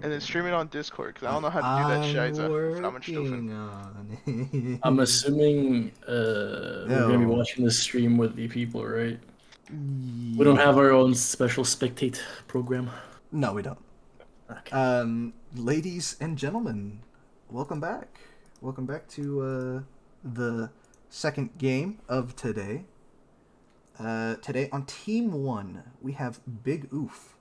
and then stream it on Discord, because I don't know how to do that, I'm Shiza. Stufen. working on it. I'm assuming we're gonna be Yo. watching this stream with the people, right? We don't have our own special spectate program. No, we don't. Okay. Ladies and gentlemen, welcome back. Welcome back to the second game of today. Today on Team 1, we have Big Oof.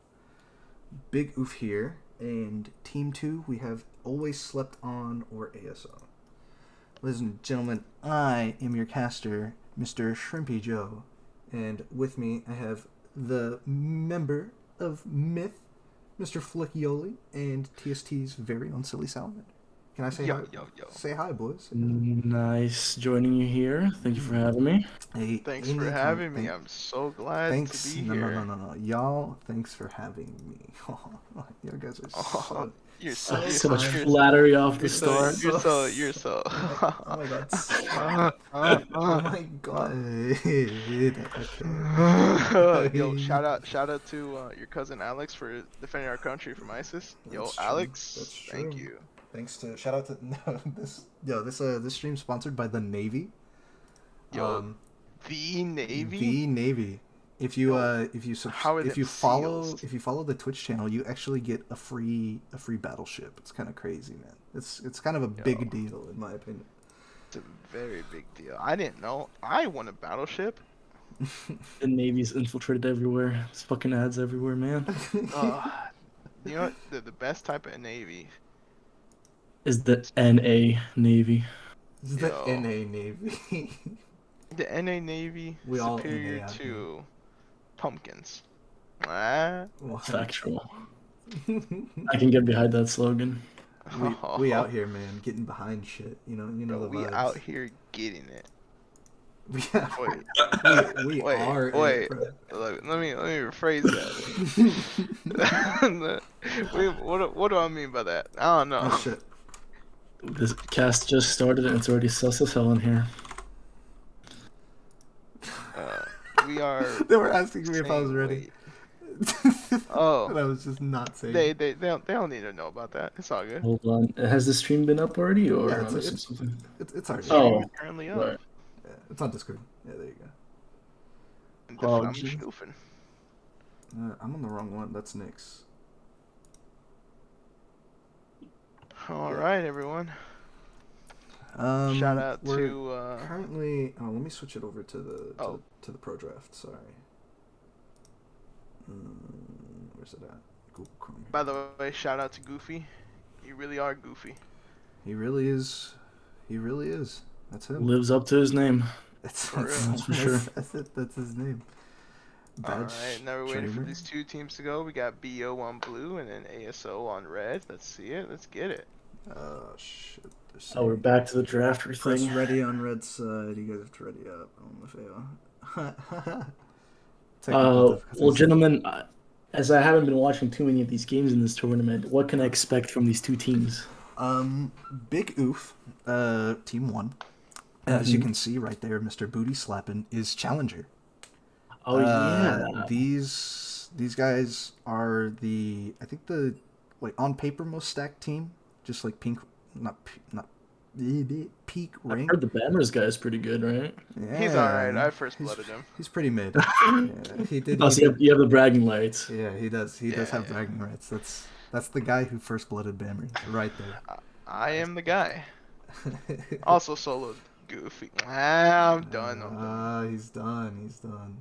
Big Oof here. And Team 2, we have Always Slept On or ASO. Ladies and gentlemen, I am your caster, Mr. Shrimpy Joe. And with me, I have the member of Myth, Mr. Flickioli, and TST's very own Silly Salamander. Can I say hi? Yo. Say hi, boys. Nice joining you here. Thank you for having me. Hey, Thanks for having me. I'm so glad thanks. to be No, here. no. Y'all, thanks for having me. You guys are so. You're So much kind. flattery off the so start. you're so. Oh my god. Oh my god. Okay. Yo, shout out to your cousin Alex for defending our country from ISIS. Yo, That's true. Alex, That's true. thank you. Thanks to shout out to this stream sponsored by the Navy. Yo, the Navy. The Navy. If you follow SEALs? the Twitch channel, you actually get a free battleship. It's kind of crazy, man. It's kind of a big deal in my opinion. It's a very big deal. I didn't know. I won a battleship. The Navy's infiltrated everywhere. There's fucking ads everywhere, man. You know what? The best type of Navy. Is the NA Navy. This is the Yo. NA Navy. The NA Navy We all superior NA out to pumpkins. Ah. Factual. I can get behind that slogan. We out here, man, getting behind shit. You know Bro, the we vibes. out here getting it. We Wait, are. wait. It, bro. Let me rephrase that. Wait, what do I mean by that? I don't know. Oh shit. This cast just started and it's already sus as hell in here. We are. They were asking me if I was ready. Oh. And I was just not saying. They don't need to know about that. It's all good. Hold on. Has the stream been up already, or Yeah, am I missing something? it's already. Oh, It's currently up. right. Yeah, it's on Discord. Yeah, there you go. And Oh, I'm geez. Stufen. I'm on the wrong one. That's Nick's. All right, everyone. Shout Shout out to currently. Oh, let me switch it over to the Oh. to the Pro Draft. Sorry. Where's it at? Google Chrome. By the way, shout out to Goofy. You really are Goofy. He really is. He really is. That's him. Lives up to his name. That's For real. That's for sure. That's it. That's his name. Badge Alright, now we're waiting for trainer. these two teams to go. We got BO on blue and then ASO on red. Let's see it. Let's get it. Oh shit. Oh, we're back to the drafter Press thing. ready on red side. You guys have to ready up. Oh my Well, gentlemen, as I haven't been watching too many of these games in this tournament, what can I expect from these two teams? Big Oof, Team 1. As you can see right there, Mr. Booty Slappin' is Challenger. Oh, yeah. These guys are I think the on paper most stacked team, just like not peak I rank. heard the Bammers guy is pretty good, right? Yeah, He's alright. I first blooded him. He's pretty mid. Yeah, he did. Oh, so you have the bragging rights. Yeah, he does. He does have bragging rights. That's the guy who first blooded Bammers, right there. I am the guy. Also soloed Goofy. I'm done. He's done. He's done.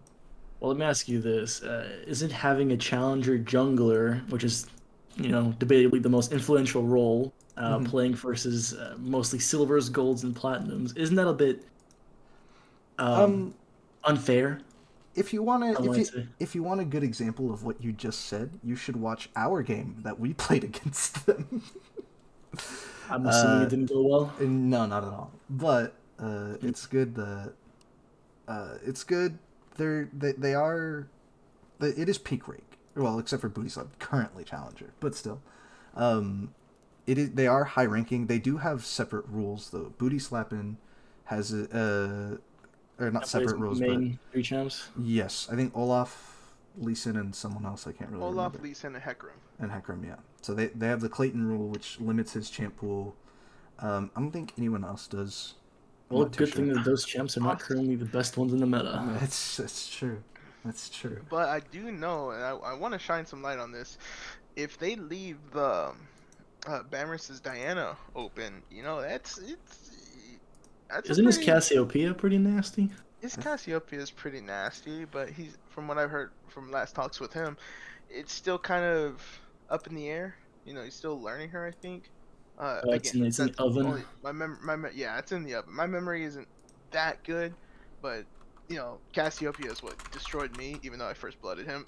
Well, let me ask you this. Isn't having a challenger jungler, which is, debatably the most influential role, playing versus mostly silvers, golds, and platinums, isn't that a bit unfair? If you want a good example of what you just said, you should watch our game that we played against them. I'm assuming it didn't go well. No, not at all. But it's good that it's good. They are. It is peak rank. Well, except for Booty Slap, currently Challenger, but still, it is. They are high ranking. They do have separate rules though. Booty Slappin' has or not separate rules, main three champs. yes, I think Olaf Lee Sin and someone else. I can't really Olaf, remember. Lee Sin, and Hecarim. And Hecarim, yeah. So they have the Clayton rule, which limits his champ pool. I don't think anyone else does. I'm Well, not too good sure. thing that those champs are not currently the best ones in the meta. That's true. That's true. But I do know, and I want to shine some light on this. If they leave the Bam vs Diana open, you know, that's a Isn't his pretty. Cassiopeia pretty nasty? His Cassiopeia is pretty nasty, but he's from what I've heard from last talks with him, it's still kind of up in the air. You know, he's still learning her, I think. It's Again, in the that's oven. only yeah, it's in the oven. My memory isn't that good, but you know, Cassiopeia is what destroyed me, even though I first blooded him.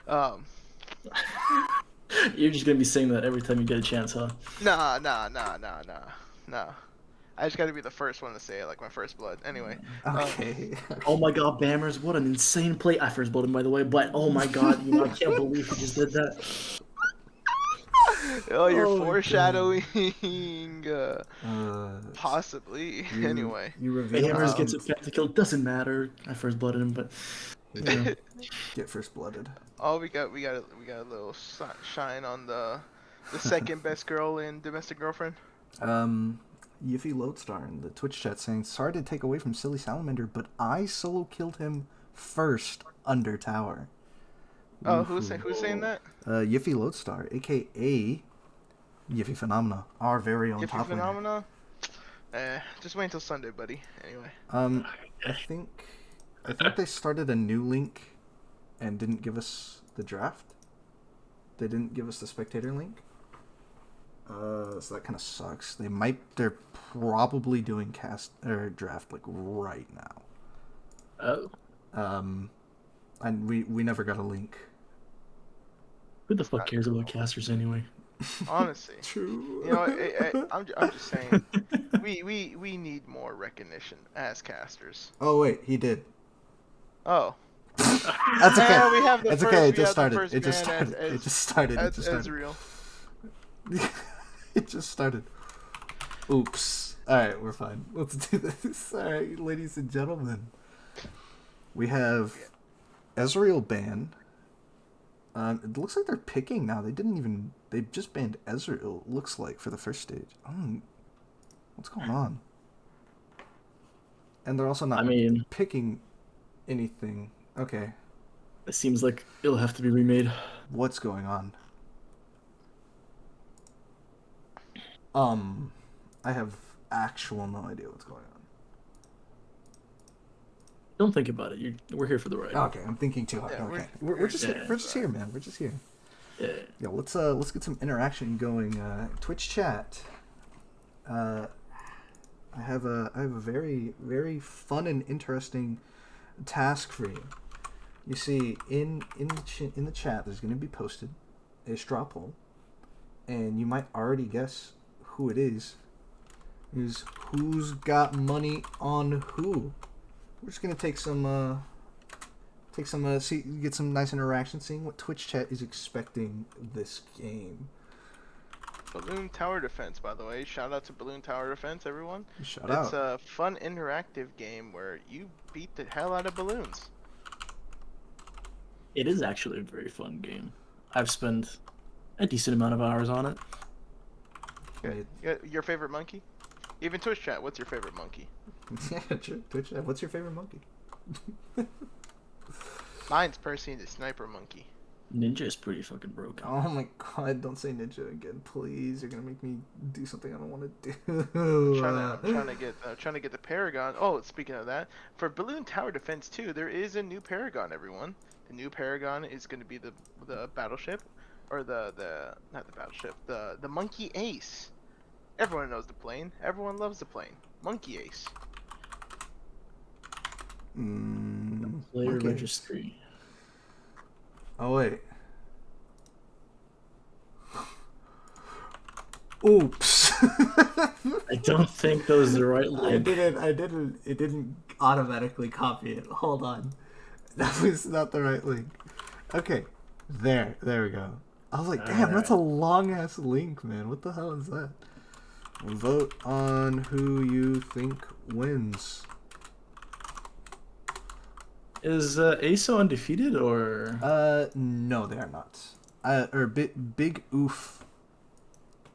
um, You're just gonna be saying that every time you get a chance, huh? nah. I just gotta be the first one to say it, like my first blood. Anyway. Okay. Oh my god, Bammers, what an insane play. I first blooded him, by the way, but oh my god, you know, I can't believe he just did that. Oh, you're Oh, foreshadowing. Possibly. Anyway. You reveal Bammers gets a pentakill, doesn't matter. I first blooded him, but He you know. did get first blooded. Oh, we got a little shine on the second best girl in Domestic Girlfriend. Yiffy Lodestar in the Twitch chat saying, sorry to take away from Silly Salamander, but I solo killed him first under tower. Oh, who's saying that? Yiffy Lodestar, aka Yiffy Phenomena, our very own Yiffy top laner. Phenomena? Just wait until Sunday, buddy. Anyway. I think they started a new link and didn't give us the draft. They didn't give us the spectator link. So that kind of sucks. They're probably doing cast or draft like right now. Oh. And we never got a link. Who the fuck cares about casters anyway? Honestly. True. You know, I'm just saying, we need more recognition as casters. Oh wait, he did. Oh. That's okay. Yeah, we have the it's first, okay. It just started. It just started. Ezreal. It just started. Oops. Alright, we're fine. Let's do this. Alright, ladies and gentlemen. We have Ezreal ban. It looks like they're picking now. They just banned Ezreal, looks like, for the first stage. What's going on? And they're also not picking anything. Okay. It seems like it'll have to be remade. What's going on? I have no idea what's going on. Don't think about it. We're here for the ride. Okay, I'm thinking too hard. Yeah, okay, we're just here, man. We're just here. Yeah. Let's get some interaction going. Twitch chat. I have a very very fun and interesting task for you. You see, in the chat, there's going to be posted a straw poll, and you might already guess who it is. Is who's got money on who? We're just gonna get some nice interaction, seeing what Twitch chat is expecting this game. Balloon Tower Defense, by the way. Shout out to Balloon Tower Defense, everyone. Shout out. It's a fun, interactive game where you beat the hell out of balloons. It is actually a very fun game. I've spent a decent amount of hours on it. Okay. Your favorite monkey? Even Twitch chat, what's your favorite monkey? Yeah, true. Twitch chat, what's your favorite monkey? Mine's personally the sniper monkey. Ninja is pretty fucking broken. Oh my god, don't say Ninja again, please. You're gonna make me do something I don't want to do. I'm trying to get the Paragon. Oh, speaking of that, for Balloon Tower Defense 2, there is a new Paragon, everyone. The new Paragon is going to be the battleship, or not the battleship, the Monkey Ace. Everyone knows the plane. Everyone loves the plane. Monkey Ace. Player Okay. registry. Oh wait. Oops. I don't think that was the right link. It didn't automatically copy it. Hold on. That was not the right link. Okay. There we go. I was like, damn, that's a long ass link, man. What the hell is that? Vote on who you think wins. Is ASO undefeated or No, they are not. Or Big Oof.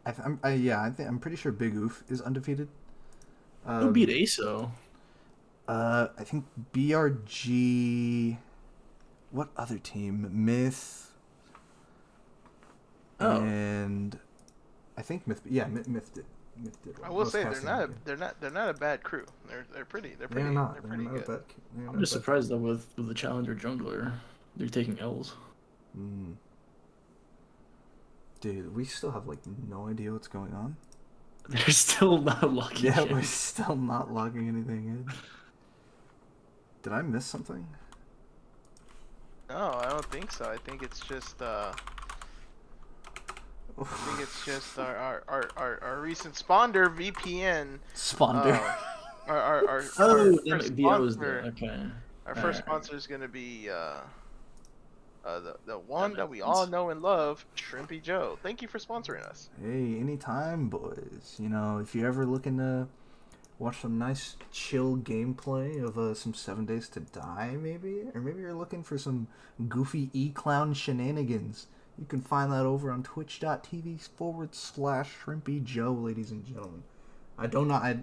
I'm pretty sure Big Oof is undefeated. who beat Um, ASO? I think BRG. What other team? Myth Oh, and I think Myth. Yeah, Myth did. Myth did I well. I will was say casting that game. they're not a bad crew. They're They're not. They're pretty not a good. bad. They're I'm not a just bad. surprised that with the challenger jungler, they're taking L's. Mm. Dude, we still have like no idea what's going on. They're still not locking Yeah, we're in. still not logging anything in. Did I miss something? No, I don't think so. I think it's just our recent spawner VPN. Sponder. Uh, Oh, our that first might be those then. sponsor. Okay. Our first Alright. sponsor is gonna be the That one makes that we all sense. know and love, Shrimpy Joe. Thank you for sponsoring us. Hey, anytime, boys. You know, if you're ever looking to watch some nice, chill gameplay of some 7 Days to Die, maybe? Or maybe you're looking for some goofy e-clown shenanigans. You can find that over on twitch.tv/Shrimpy Joe, ladies and gentlemen. I don't know. I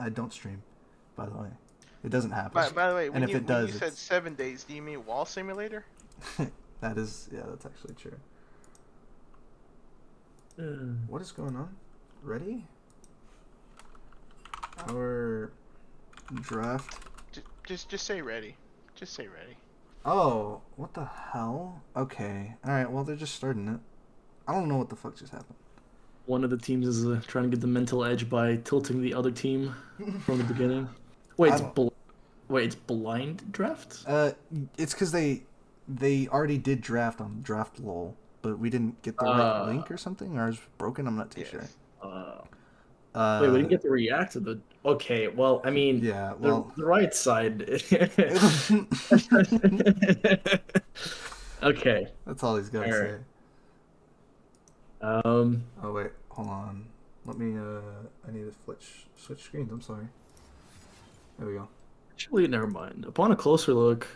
don't stream, by the way. It doesn't happen. By the way, And if it when you does, said it's 7 days, do you mean Wall Simulator? that is yeah, that's actually true. What is going on? Ready? Our draft. Just say ready. Just say ready. Oh, what the hell? Okay. Alright, well, they're just starting it. I don't know what the fuck just happened. One of the teams is trying to get the mental edge by tilting the other team from the beginning. Wait, I it's don't. it's blind draft? Uh, it's because they already did draft on Draft Lol, but we didn't get the right Uh, link or something, or ours was broken. I'm not too sure. Yes. uh, wait, we Uh, didn't get to react to the. Okay, well, I mean, yeah. the Well, the right side. Okay, that's all he's got to all right. say. Um, Oh wait, hold on. Let me. I need to switch screens. I'm sorry. There we go. actually, never mind. Upon a closer look,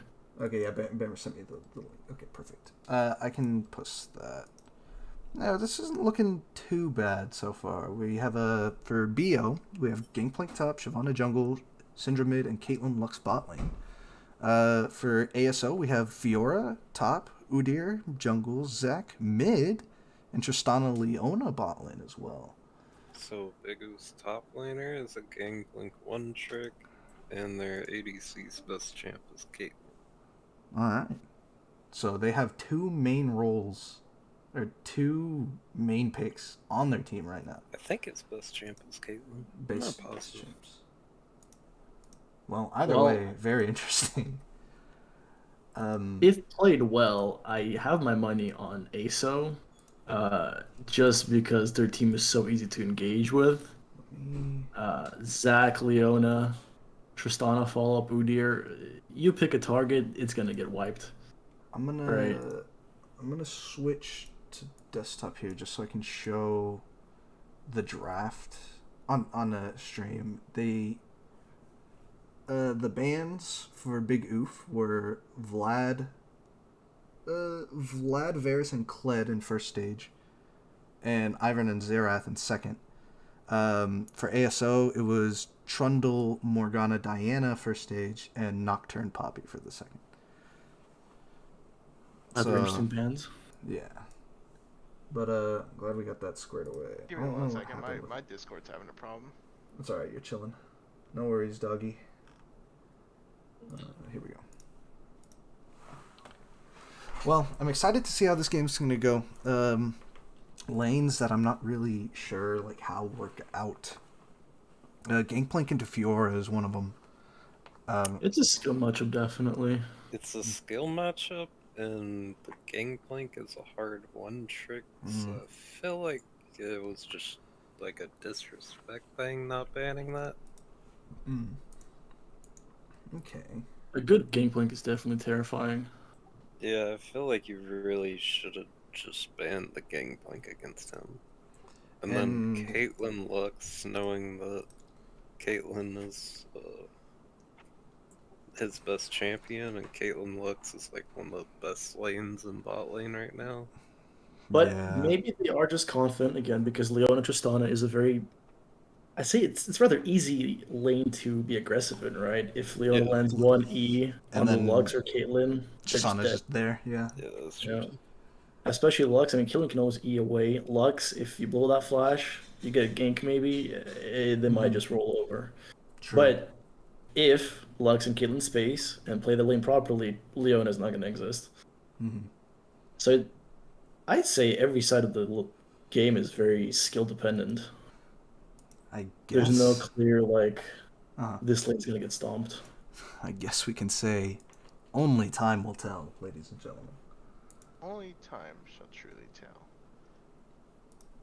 Okay, yeah, Ben sent me the link. Okay, perfect. I can post that. No, this isn't looking too bad so far. We have for BO, we have Gangplank top, Shyvana jungle, Syndra mid, and Caitlyn Lux bot lane. For ASO, we have Fiora top, Udyr jungle, Zac mid, and Tristana Leona bot lane as well. So Bigu's top laner is a Gangplank one trick, and their ADC's best champ is Caitlyn. All right. So they have two main roles, or two main picks on their team right now. I think his best champ is Caitlyn. I'm not Base positive. champs. Well, either well, way, very interesting. if played well, I have my money on ASO, just because their team is so easy to engage with. Zac, Leona, Tristana follow up Udyr. You pick a target, it's gonna get wiped. I'm gonna Right. I'm gonna switch to desktop here just so I can show the draft on a stream. The bans for Big Oof were Vlad, Varus, and Kled in first stage, and Ivan and Xerath in second. For ASO, it was Trundle, Morgana, Diana first stage, and Nocturne Poppy for the second. Other So interesting bands. yeah, but glad we got that squared away. Give I me don't know one what second. happened with My Discord's having a problem. It's alright, you're chilling. No worries, doggy. Here we go. Well, I'm excited to see how this game's going to go. Lanes that I'm not really sure like how work out. Gangplank into Fiora is one of them. It's a skill matchup, definitely. It's a skill matchup, and the Gangplank is a hard one trick, so I feel like it was just like a disrespect thing not banning that. Okay. A good Gangplank is definitely terrifying. Yeah, I feel like you really should have just banned the Gangplank against him. And then Caitlyn Lux, knowing that Caitlyn is his best champion, and Caitlyn Lux is like one of the best lanes in bot lane right now. But Yeah. maybe they are just confident again because Leona Tristana is a very, I say it's rather easy lane to be aggressive in, right? If Leona Yeah, lands one E And on the then Lux or Caitlyn, they're just Tristana's dead. just there, yeah. yeah, that's true. Yeah. Especially Lux. I mean, Caitlyn can always E away. Lux, if you blow that flash, you get a gank maybe, they might just roll over. True. But if Lux and Caitlyn space and play the lane properly, Leona's not going to exist. Hmm. So I'd say every side of the game is very skill dependent. I There's no guess. clear like Uh, this lane's gonna get stomped. I guess we can say only time will tell, ladies and gentlemen. Only time shall truly tell.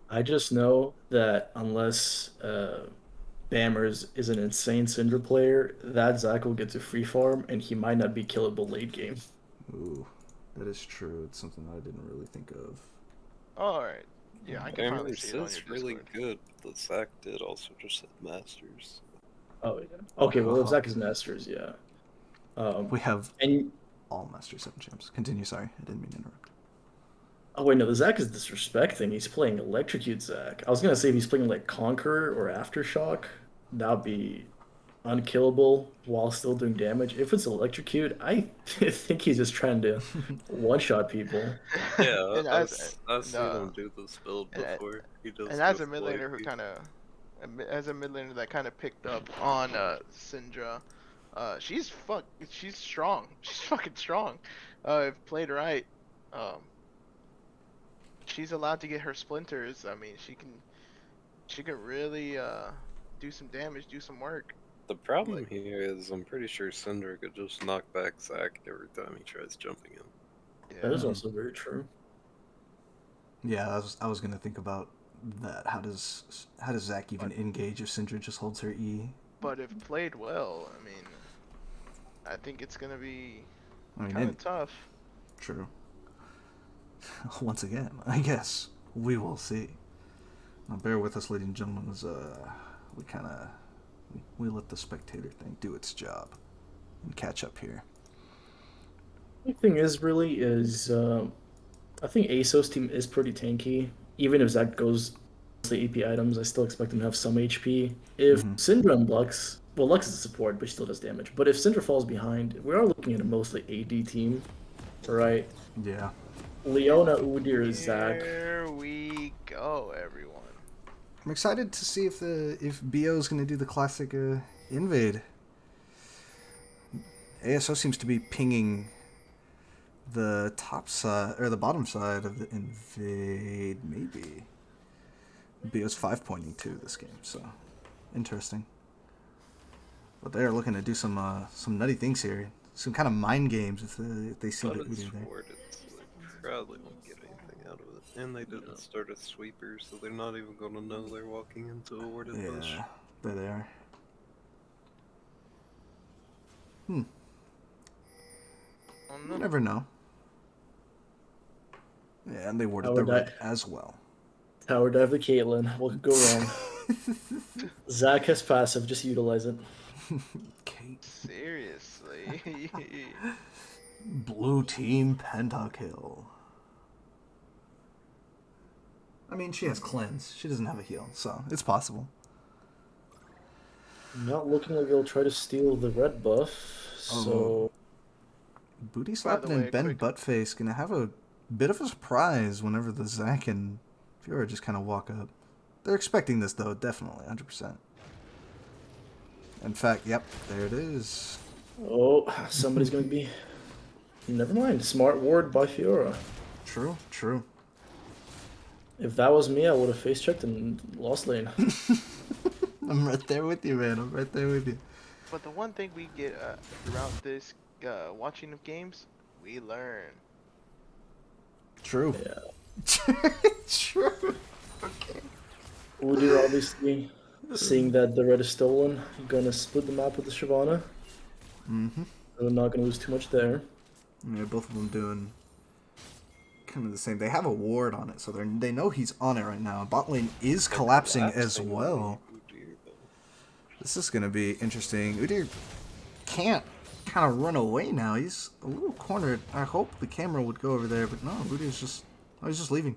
I just know that unless Bammers is an insane Syndra player, that Zac will get to free farm and he might not be killable late game. Ooh, that is true. It's something I didn't really think of. Alright. Yeah, I can finally Cameron see it on your is really Discord. good, but Zach did also just hit Masters. Oh yeah. Okay, well if Zac is Masters, yeah. We have And all Master 7 champs. Continue, sorry. I didn't mean to interrupt. oh wait, no, the Zac is disrespecting. He's playing Electrocute Zac. I was gonna say if he's playing like Conqueror or Aftershock, that'd be unkillable while still doing damage. If it's Electrocute, I think he's just trying to one-shot people. Yeah, and as I've and, seen him do this build and, before. He does and as go a mid for laner who AP. kind of, as a mid laner that kind of picked up on Syndra, she's strong. She's fucking strong. If played right, um, she's allowed to get her splinters. I mean, she can really do some damage, do some work. The problem Like, here is I'm pretty sure Cinder could just knock back Zac every time he tries jumping in. That is yeah. also very true. Yeah, I was gonna think about that. How does Zac even engage if Syndra just holds her E? But if played well, I mean, I think it's gonna be I mean, kind of tough. true. Once again, I guess we will see. Now, bear with us, ladies and gentlemen, as we kind of we let the spectator thing do its job and catch up here. The thing is, really, is I think ASOS team is pretty tanky. Even if Zac goes the AP items, I still expect him to have some HP. If Syndra and Lux, well, Lux is a support, but she still does damage. But if Syndra falls behind, we are looking at a mostly AD team, right? Yeah. Leona, Udyr, Zac. Here we go, everyone. I'm excited to see if BO is going to do the classic invade. ASO seems to be pinging the top side or the bottom side of the invade. Maybe BO's 5-pointing too this game, so interesting. But they're looking to do some nutty things here, some kind of mind games if they see But that it's Udyr there. warded, so they probably won't get anything out of it. And they didn't start a sweeper, so they're not even gonna know they're walking into a warded bush. Yeah, there they are. Oh, You no. never know. Yeah, and they warded the red as well. Tower dive the Caitlyn. What could go wrong? Zac has passive, just utilize it. Kate. Seriously. Blue team pentakill. I mean, she has cleanse. She doesn't have a heal, so it's possible. Not looking like they'll try to steal the red buff, so... Booty slapping and Ben Buttface gonna have a bit of a surprise whenever the Zac and Fiora just kind of walk up. They're expecting this though, definitely, 100%. In fact, yep, there it is. Oh, somebody's going to be... Never mind. Smart ward by Fiora. True, true. If that was me, I would have face-checked and lost lane. I'm right there with you, man. I'm right there with you. But the one thing we get throughout this watching of games, we learn. True. Yeah. True. Okay. Udyr obviously, seeing that the red is stolen, gonna split the map with the Shyvana. Mm-hmm. They're not gonna lose too much there. Yeah, both of them doing kind of the same. They have a ward on it, so they know he's on it right now. Bot lane is collapsing as well. This is going to be interesting. Udyr can't kind of run away now. He's a little cornered. I hope the camera would go over there, but no, Rudy's just... Oh, he's just leaving.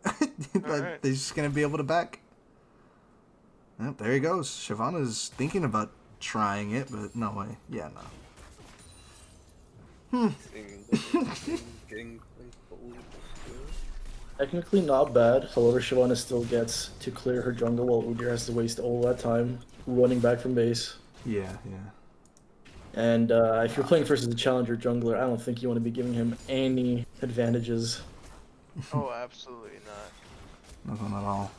Alright. They're just going to be able to back. Yep, there he goes. Shyvana's thinking about trying it, but no way. Yeah, no. Technically not bad. However, Shyvana still gets to clear her jungle while Udyr has to waste all that time running back from base. Yeah. And if you're playing versus a challenger jungler, I don't think you want to be giving him any advantages. Oh, absolutely not. Nothing at all.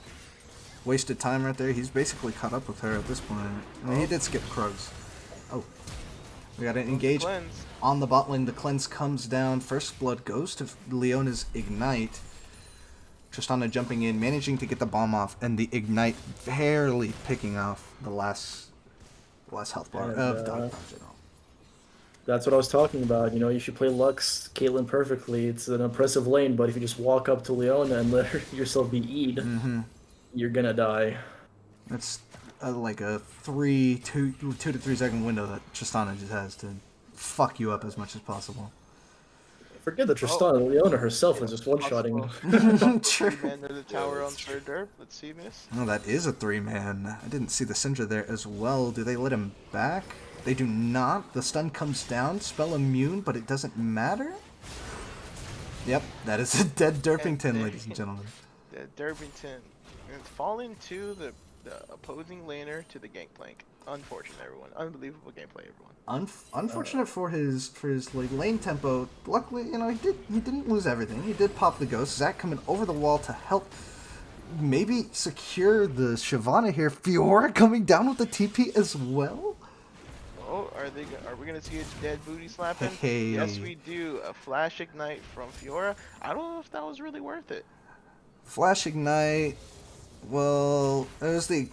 Wasted time right there. He's basically caught up with her at this point. I mean, he did skip Krugs. Oh. We got an engage Cleanse. on the bot lane. The cleanse comes down. First blood goes to Leona's Ignite. Tristana jumping in, managing to get the bomb off, and the Ignite barely picking off the last health bar And, of Dog Pound. That's what I was talking about. You know, you should play Lux, Caitlyn perfectly. It's an impressive lane, but if you just walk up to Leona and let yourself be E'd, you're gonna die. That's like a 2 to 3 second window that Tristana just has to fuck you up as much as possible. Forget that Tristana, Leona herself was just one-shotting. True. Man to the tower on third derp. Let's see, miss. No, that is a 3-man. I didn't see the Syndra there as well. Do they let him back? They do not. The stun comes down. Spell immune, but it doesn't matter. Yep, that is a dead Derpington, ladies and gentlemen. The Derpington. And falling to the opposing laner to the gangplank. Unfortunate, everyone. Unbelievable gameplay, everyone. Unfortunate for his like lane tempo. Luckily, you know, he didn't lose everything. He did pop the ghost. Zac coming over the wall to help maybe secure the Shyvana here. Fiora coming down with the TP as well. Oh, are we gonna see a dead booty slapping? Hey. Yes, we do. A flash ignite from Fiora. I don't know if that was really worth it. Flash ignite. Well, it was the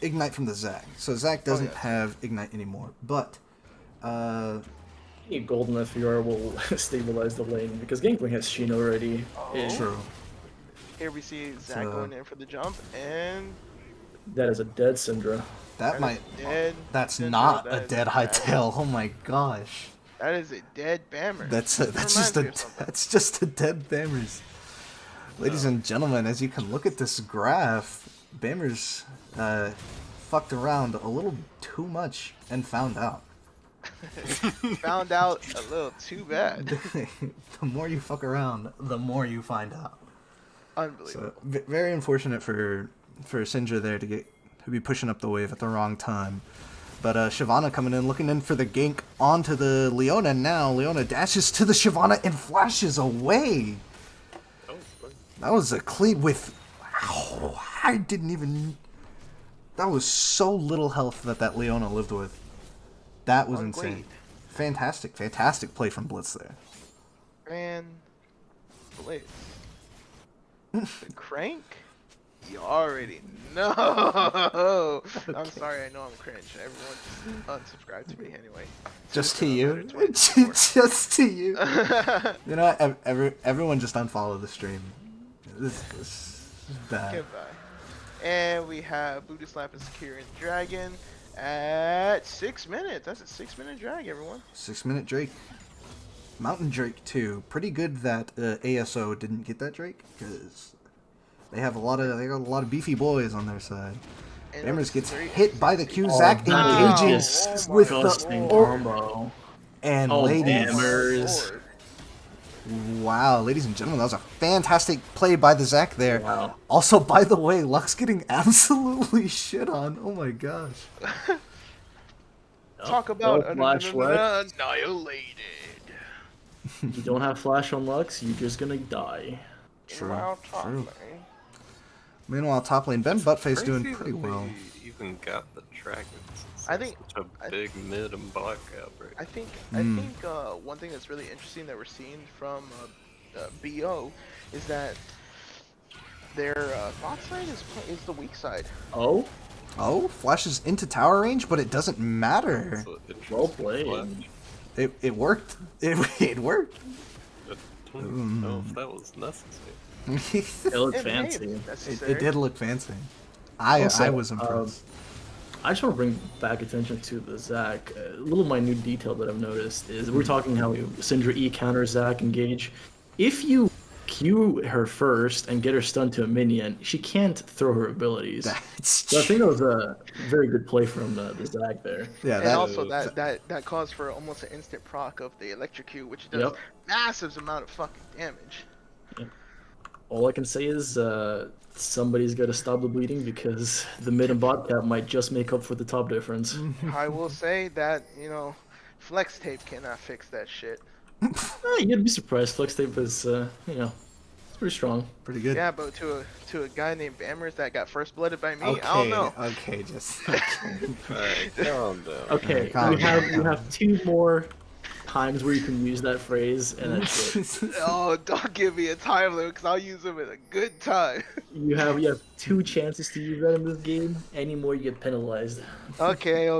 ignite from the Zac. So Zac doesn't have ignite anymore, but Golden Fiora will stabilize the lane because Gangplank has Sheen already. True. Here we see Zac going in for the jump, and That is a dead Syndra. That's not a dead Hytale. Oh my gosh. That is a dead Bammer. That's just a dead Bammers. Ladies and gentlemen, as you can look at this graph, Bammers fucked around a little too much and found out. Found out a little too bad. The more you fuck around, the more you find out. Unbelievable. So, very unfortunate for Syndra there to be pushing up the wave at the wrong time. But Shyvana coming in, looking in for the gank onto the Leona now. Leona dashes to the Shyvana and flashes away. That was a clean with... Wow, I didn't even... That was so little health that Leona lived with. That was insane. Fantastic play from Blitz there. Blitz. The crank? You already know. I'm sorry, I know I'm cringe. Everyone just unsubscribe to me anyway. Just to you? Just to you. You know, everyone just unfollow the stream. This is bad. Goodbye. And we have Booty Slap and Securing Dragon at 6 minutes. That's a 6-minute drag, everyone. 6-minute Drake. Mountain Drake too. Pretty good that ASO didn't get that Drake because they got a lot of beefy boys on their side. Bammers gets hit by the Q. Zac engages with the combo. And ladies. Wow, ladies and gentlemen, that was a fantastic play by the Zac there. Wow. Also, by the way, Lux getting absolutely shit on. Oh my gosh. Talk about annihilated. You don't have flash on Lux, you're just gonna die. True. Meanwhile, top lane Ben Buttface doing pretty well. Even got the dragons. I think such a big mid and bot gap right. I think one thing that's really interesting that we're seeing from BO is that their bot side is the weak side. Oh, flashes into tower range, but it doesn't matter. Well played. It worked. It worked. I don't know if that was necessary. It looked fancy. It did look fancy. I was impressed. I just want to bring back attention to the Zac. A little minute detail that I've noticed is we're talking how Syndra E counters Zac engage. If you Q her first and get her stunned to a minion, she can't throw her abilities. That's So I think that was a very good play from the Zac there. yeah. And That also that calls for almost an instant proc of the electrocute, which does Yep. massive amount of fucking damage. All I can say is somebody's got to stop the bleeding because the mid and bot cap might just make up for the top difference. I will say that, flex tape cannot fix that shit. You'd be surprised. Flex tape is, it's pretty strong. pretty good. Yeah, but to a guy named Bammers that got first blooded by me, Okay. I don't know. Okay. Just. Alright, calm down. Okay, calm you have 2 more times where you can use that phrase, and that's it. Oh, don't give me a time limit, because I'll use them at a good time. You have 2 chances to use that in this game. Any more, you get penalized. Okay.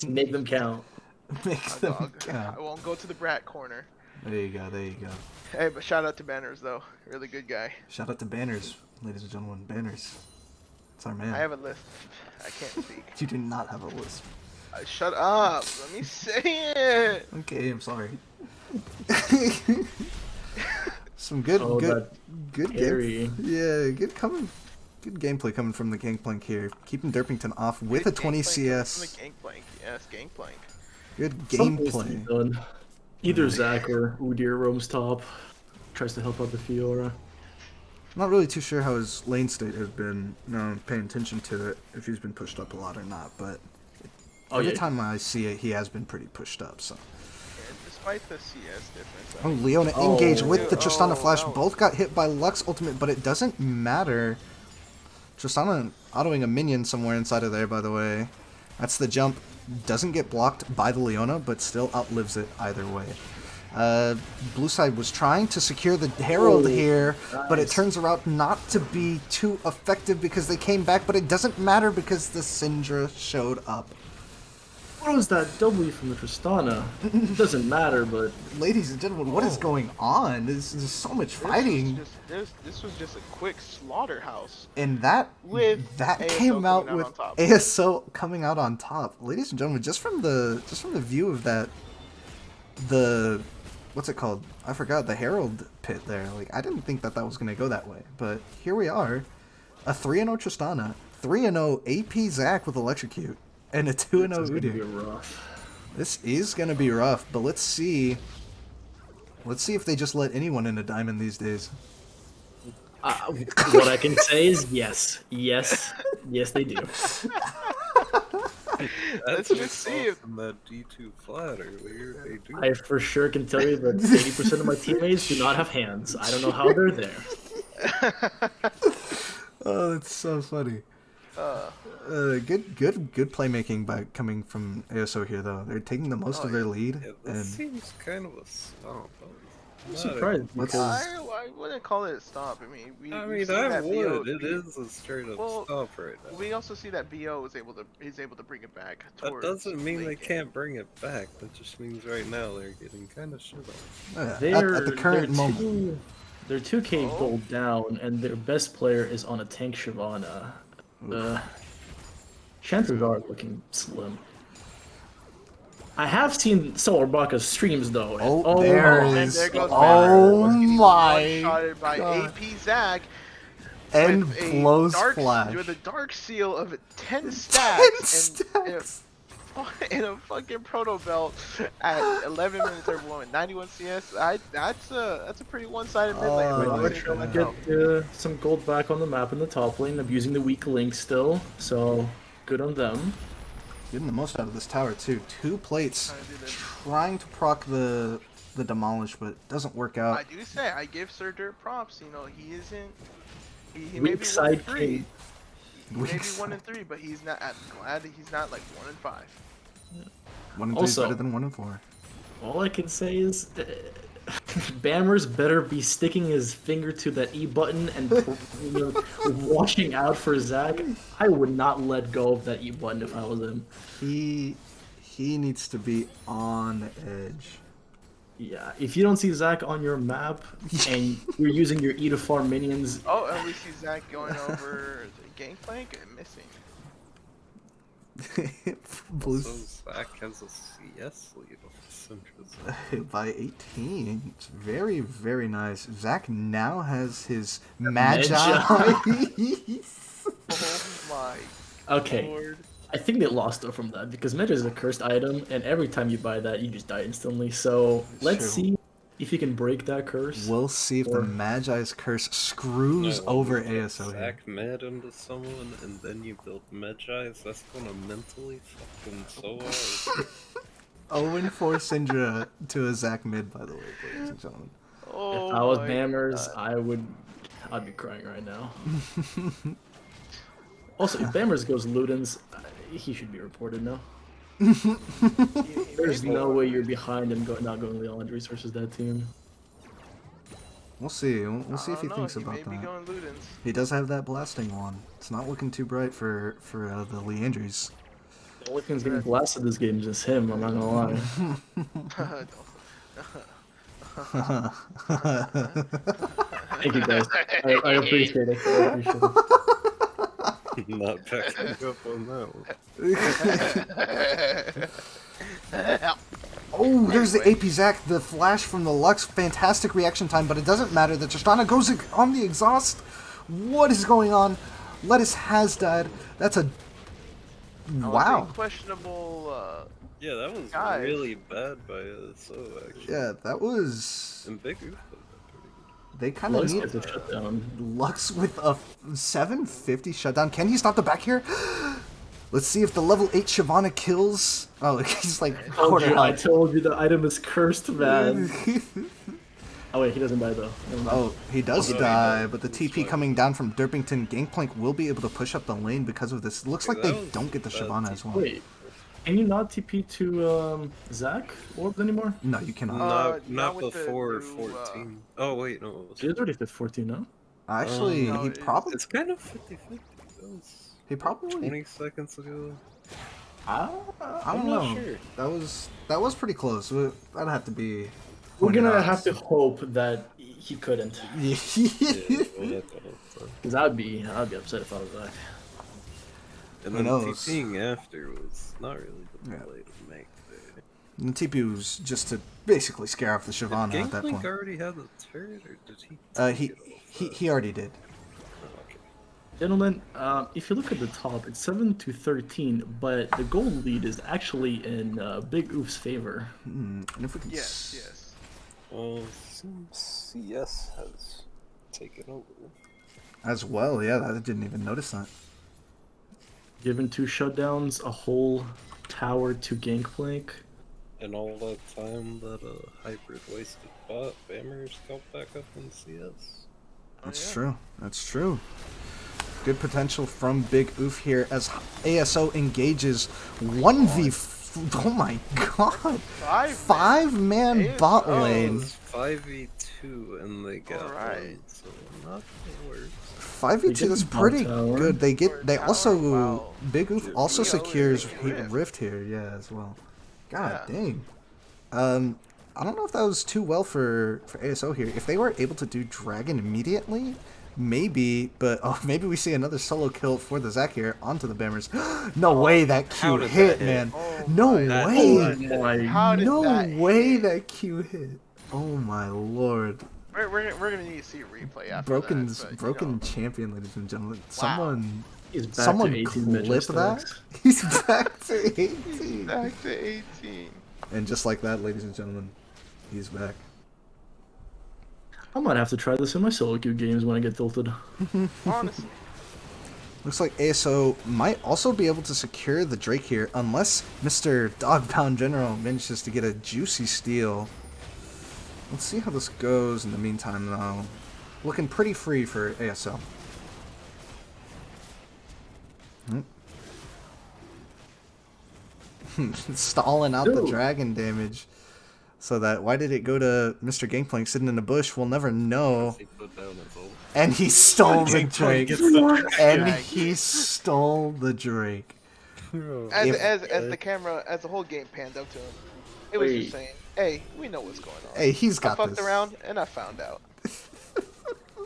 Make them count. Makes Oh, them dog. count. I won't go to the brat corner. There you go. There you go. Hey, but shout out to Banners, though. Really good guy. Shout out to Banners, ladies and gentlemen. Banners. It's our man. I have a list. I can't speak. You do not have a list. Shut up. Let me say it. Okay, I'm sorry. Some good game. Harry. Yeah, good gameplay coming from the Gangplank here. Keeping Derpington off with a 20 CS. From the Gangplank. Yes, Gangplank. Good Something needs to be gameplay. done. Either Zac or Udyr roams top, tries to help out the Fiora. I'm not really too sure how his lane state has been. No, paying attention to it, if he's been pushed up a lot or not. But every time I see it, he has been pretty pushed up. So. And despite the CS difference. Oh, Leona engaged with the Oh, Tristana Flash. that was- Both got hit by Lux ultimate, but it doesn't matter. Tristana autoing a minion somewhere inside of there, by the way. That's the jump. Doesn't get blocked by the Leona, but still outlives it either way. Blue side was trying to secure the Herald here, but it nice. turns out not to be too effective because they came back, but it doesn't matter because the Syndra showed up. What was that W from the Tristana? It doesn't matter, but Ladies and gentlemen, what is going on? There's so much fighting. This was just a quick slaughterhouse. And that With that ASO came coming out out with on top. ASO coming out on top. Ladies and gentlemen, just from the view of that, the what's it called? I forgot, the Herald pit there. Like, I didn't think that was gonna go that way, but here we are, a 3-0 Tristana, 3-0 AP Zac with Electrocute, and a 2-0 it's gonna be Udyr. rough. This is gonna be rough, but let's see. Let's see if they just let anyone in a diamond these days. What I can say is yes, they do. Let's just see if From that D2 flat earlier, they do. I for sure can tell you that 80% of my teammates do not have hands. I don't know how they're there. Oh, that's so funny. Good playmaking coming from ASO here, though. They're taking the most of their lead, Yeah, this and seems kind of a stomp. I'm surprised because I wouldn't call it a stomp. I mean, we see I that BO would. It is a straight up Well, stomp right now. We also see that BO is able to bring it back. That Towards doesn't mean they late game. can't bring it back. That just means right now they're getting kind of shit on. at the current moment. They're 2k Oh. gold down, and their best player is on a tank Shyvana. Chances are looking slim. I have seen Solar Baka's streams though. Oh, there And is. there goes Oh Banner. Getting my one-shotted by God. AP Zac. And with a blows dark, flash. with a dark seal of 10 10 stacks. stacks. In a fucking proto belt at 11 minutes every moment, 91 CS. That's a pretty one-sided mid lane. Oh, if I my say so God. myself. Get some gold back on the map in the top lane, abusing the weak link still. So good on them. Getting the most out of this tower too. 2 plates, Trying to do this. trying to proc the demolish, but it doesn't work I out. do say I give Sir Dirt props. You know, he isn't. He may be Weak 1 and side 3. king. He may be 1 and 3, but he's not. I'm glad that he's not like 1 and 5. 1 and 3 is Also- better than 1 and 4. All I can say is, Bammers better be sticking his finger to that E button and watching out for Zac. I would not let go of that E button if I was him. He needs to be on the edge. Yeah, if you don't see Zac on your map and you're using your E to farm minions, Oh, and we see Zac going over the Gangplank and missing. Blues Also, Zach has a CS lead of Syndra's. by 18. It's very, very nice. Zach now has his Magi. Magi. Oh my Okay. lord. I think they lost though from that because Meta is a cursed item, and every time you buy that, you just die instantly. So let's True. see if you can break that curse. We'll see if the Or- Magi's curse screws over ASO here. Zach mad into someone and then you build Magi's, that's gonna mentally fucking so hard. 0-4 Syndra to a Zach mid, by the way, ladies and gentlemen. Oh If I was my Bammers, God. I'd be crying right now. Also, if Bammers goes Ludens, he should be reported now. There's Maybe. no way you're behind and not going Leandris versus that team. We'll see. We'll see if he I don't know, thinks he about may be that. going Ludens. He does have that blasting wand. It's not looking too bright for the Leandries. The only thing that's getting blasted this game is just him, I'm not gonna lie. Thank you guys. I appreciate it. I appreciate it. Not backing up on that one. Oh, there's the AP Zac, the flash from the Lux. Fantastic reaction time, but it doesn't matter. The Tristana goes on the exhaust. What is going on? Lettuce has died. That's a... Wow. Questionable. Yeah, that was Guys. really bad by ASO, actually. Yeah, that was... And Big Oof played that pretty good. They kind of Lux need gets a shutdown. Lux with a 750 shutdown. Can he stop the back here? Let's see if the level 8 Shyvana kills. Oh, he's like quarter I health. told you the item is cursed, man. Oh wait, he doesn't die though. Never mind. Oh, he does Oh, die, yeah. but the He's TP fine. coming down from Derpington, Gangplank will be able to push up the lane because of this. Looks like That they was don't get the bad Shyvana as TP. well. Wait, can you not TP to Zach orbs anymore? No, you cannot. Not not with the before new, 14. Oh, wait, no. It was He's already fit 14 now. Actually, no, he it's- probably It's kind of 50-50. That was he probably 20 seconds ago. I I'm don't not know. sure. That was pretty close. That'd have to be. We're pointed gonna out. have to hope that he couldn't, Yeah, we'll have to hope so. because I'd be upset if I was Zach. And Who then knows? TPing after was not really the Yeah. play to make there. And the TP was just to basically scare off the Did Shyvana at that Gangplank point. already have the turret, or did he? He take it off he already did. Oh, okay. Gentlemen, if you look at the top, it's 7-13, but the goal lead is actually in Big Oof's favor. And if we can Yes. Well, seems CS has taken over. as well, yeah, I didn't even notice that. Given 2 shutdowns, a whole tower to Gangplank. And all that time that hybrid wasted bot, Bammers got back up in CS. That's yeah. true. That's true. Good potential from Big Oof here as ASO engages 1v. Oh my god! 5-man ASO. bot It lane. was 5v2 and they got Alright. one, so not the worst. 5v2. That's get the pretty tower. good. They Tower, also wow. Big Oof Yeah, also BO3 secures Rift. Rift here, yeah, as well. God Yeah. dang. I don't know if that was too well for ASO here. If they were able to do Dragon immediately, maybe. But maybe we see another solo kill for the Zac here onto the Bammers. No way that How Q did hit, that hit? man. Oh No my way. God. my How did No that way hit? that Q hit. Oh my lord. We're gonna need to see a replay after Broken that. but, broken champion, ladies and gentlemen. He's back Someone to 18 clip Metro that. stacks. He's back to 18. He's back to 18. And just like that, ladies and gentlemen, he's back. I might have to try this in my solo queue games when I get tilted. Honestly. Looks like ASO might also be able to secure the Drake here, unless Mr. Dogpound General manages to get a juicy steal. Let's see how this goes in the meantime, though. Looking pretty free for ASO. Stalling out the Ooh. dragon damage. So that, why did it go to Mr. Gangplank sitting in the bush? We'll never know. He put down his ult. And he stole the Drake. gets the And drag. he stole the Drake. As, If- as the camera, as the whole game panned up to him, it was Wait. just saying, "Hey, we know what's going on." Hey, he's I got fucked this. around and I found out.